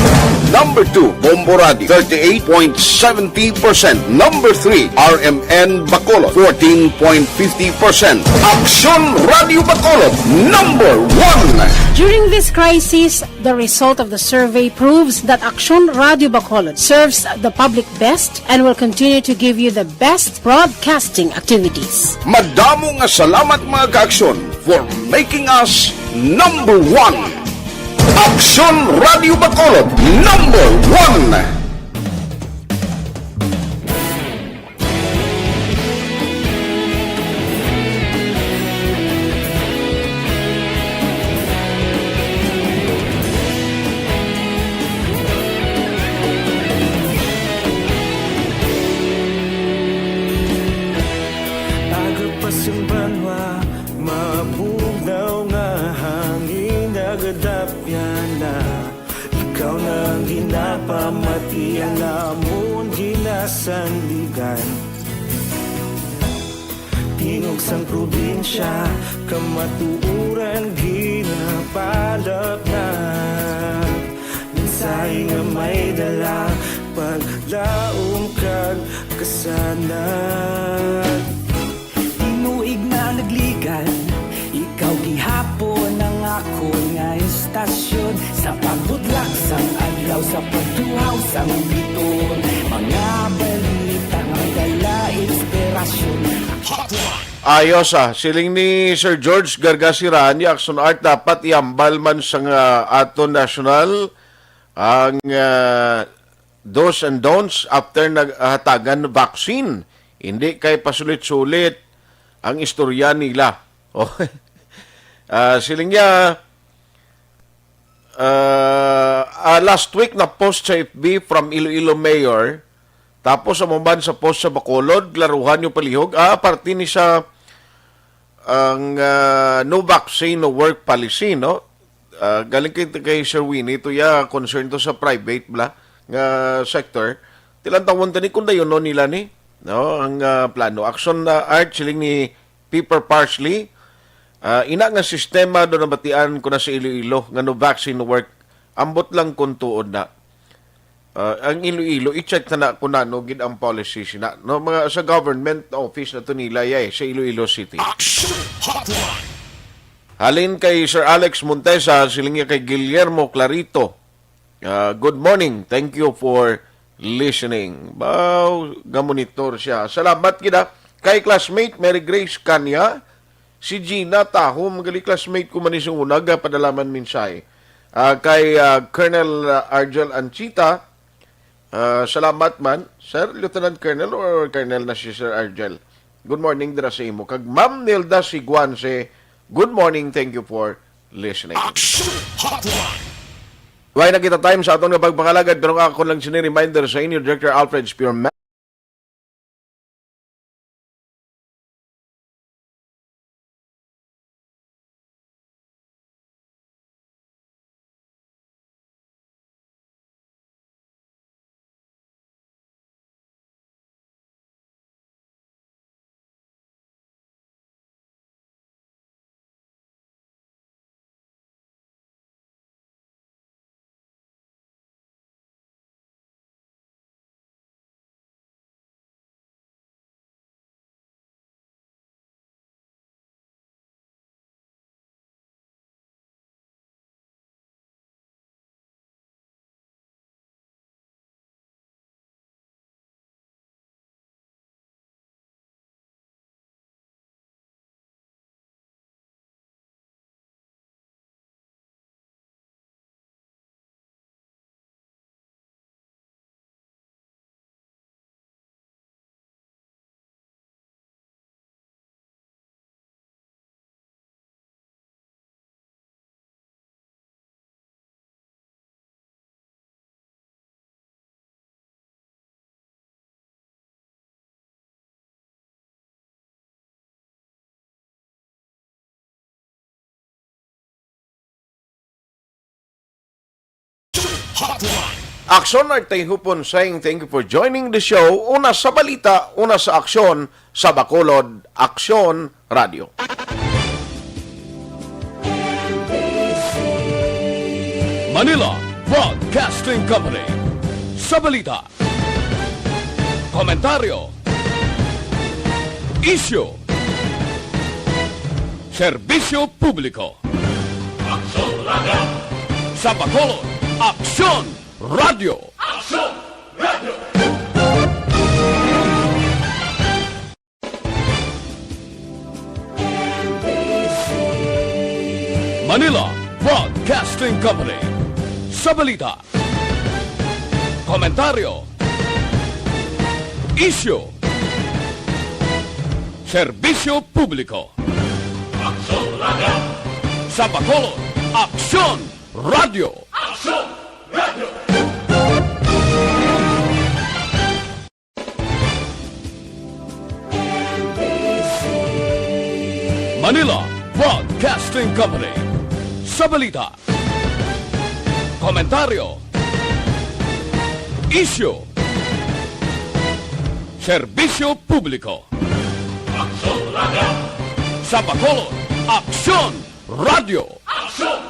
Number 2, Bombo Radio, 38.70%. Number 3, RMN Bacolod, 14.50%. Aksyon Radio Bacolod, number 1. During this crisis, the result of the survey proves that Aksyon Radio Bacolod serves the public best and will continue to give you the best broadcasting activities. Madamo nga salamat mga kaaksyon for making us number 1. Aksyon Radio Bacolod, number 1. Agapasumbanwa, mabugnaw nga hangin nagadapyan na. Ikaw na ang ginapamati, ang amon ginasandigan. Tingog sang probinsya, kamatuuran ginapalap na. Minsay nga may dala, paglaom kag kasanat. Tinuig na nagligan, ikaw gihapon ang ako nga istasyon. Sa pagbudlak sang adlaw, sa pagtuhaw sang biton, mga balita nga dala inspirasyon. Ayos siling ni Sir George Gargasiran, yung Action Art dapat iambal man sa aton national ang do's and don'ts after naghatagan vaccine. Hindi kay pasulit-sulit ang istorya nila. Siling niya, last week na post sa FB from Iloilo Mayor, tapos amuban sa post sa Bacolod, laruhan yung palihog. Parte ni sa ang no vaccine, no work policy, no? Galing kay Sir Winnie, ito concern to sa private nga sector. Tilang tawon tani kung dayon no nila ni, no? Ang plano. Action Art, siling ni Pepper Parsley, ina nga sistema do nabatian ko na sa Iloilo nga no vaccine no work, ambot lang kung tuod na. Ang Iloilo, i-check na kung ano gid ang policy sina, no? Mga sa government office na to nila sa Iloilo City. Halin kay Sir Alex Montesa, siling kay Guillermo Clarito. Good morning. Thank you for listening. Gamonitor siya. Salamat kita. Kay classmate Mary Grace Kanya, si Gina Tahom, gali classmate ko man isang unag, padalaman minsay. Kay Colonel Argel Anchita, salamat man. Sir, Lieutenant Colonel or Colonel na si Sir Argel. Good morning dira sa imo. Kag Ma'am Nilda Siguanse, good morning. Thank you for listening. Why na kita time sa atong pagpakalagad, pero ako lang sinireminder sa inyo, Director Alfred Spearman. Hotline. Aksyon at Tayhopon saying thank you for joining the show. Una sa balita, una sa aksyon, sa Bacolod, Aksyon Radio. Manila Broadcasting Company. Sa balita, komentaryo, issue, serbisyo publiko. Aksyon Radio. Sa Bacolod, Aksyon Radio. Aksyon Radio. Manila Broadcasting Company. Sa balita, komentaryo, issue, serbisyo publiko. Aksyon Radio. Sa Bacolod, Aksyon Radio. Aksyon Radio. Manila Broadcasting Company. Sa balita, komentaryo, issue, serbisyo publiko. Aksyon Radio. Sa Bacolod, Aksyon Radio. Aksyon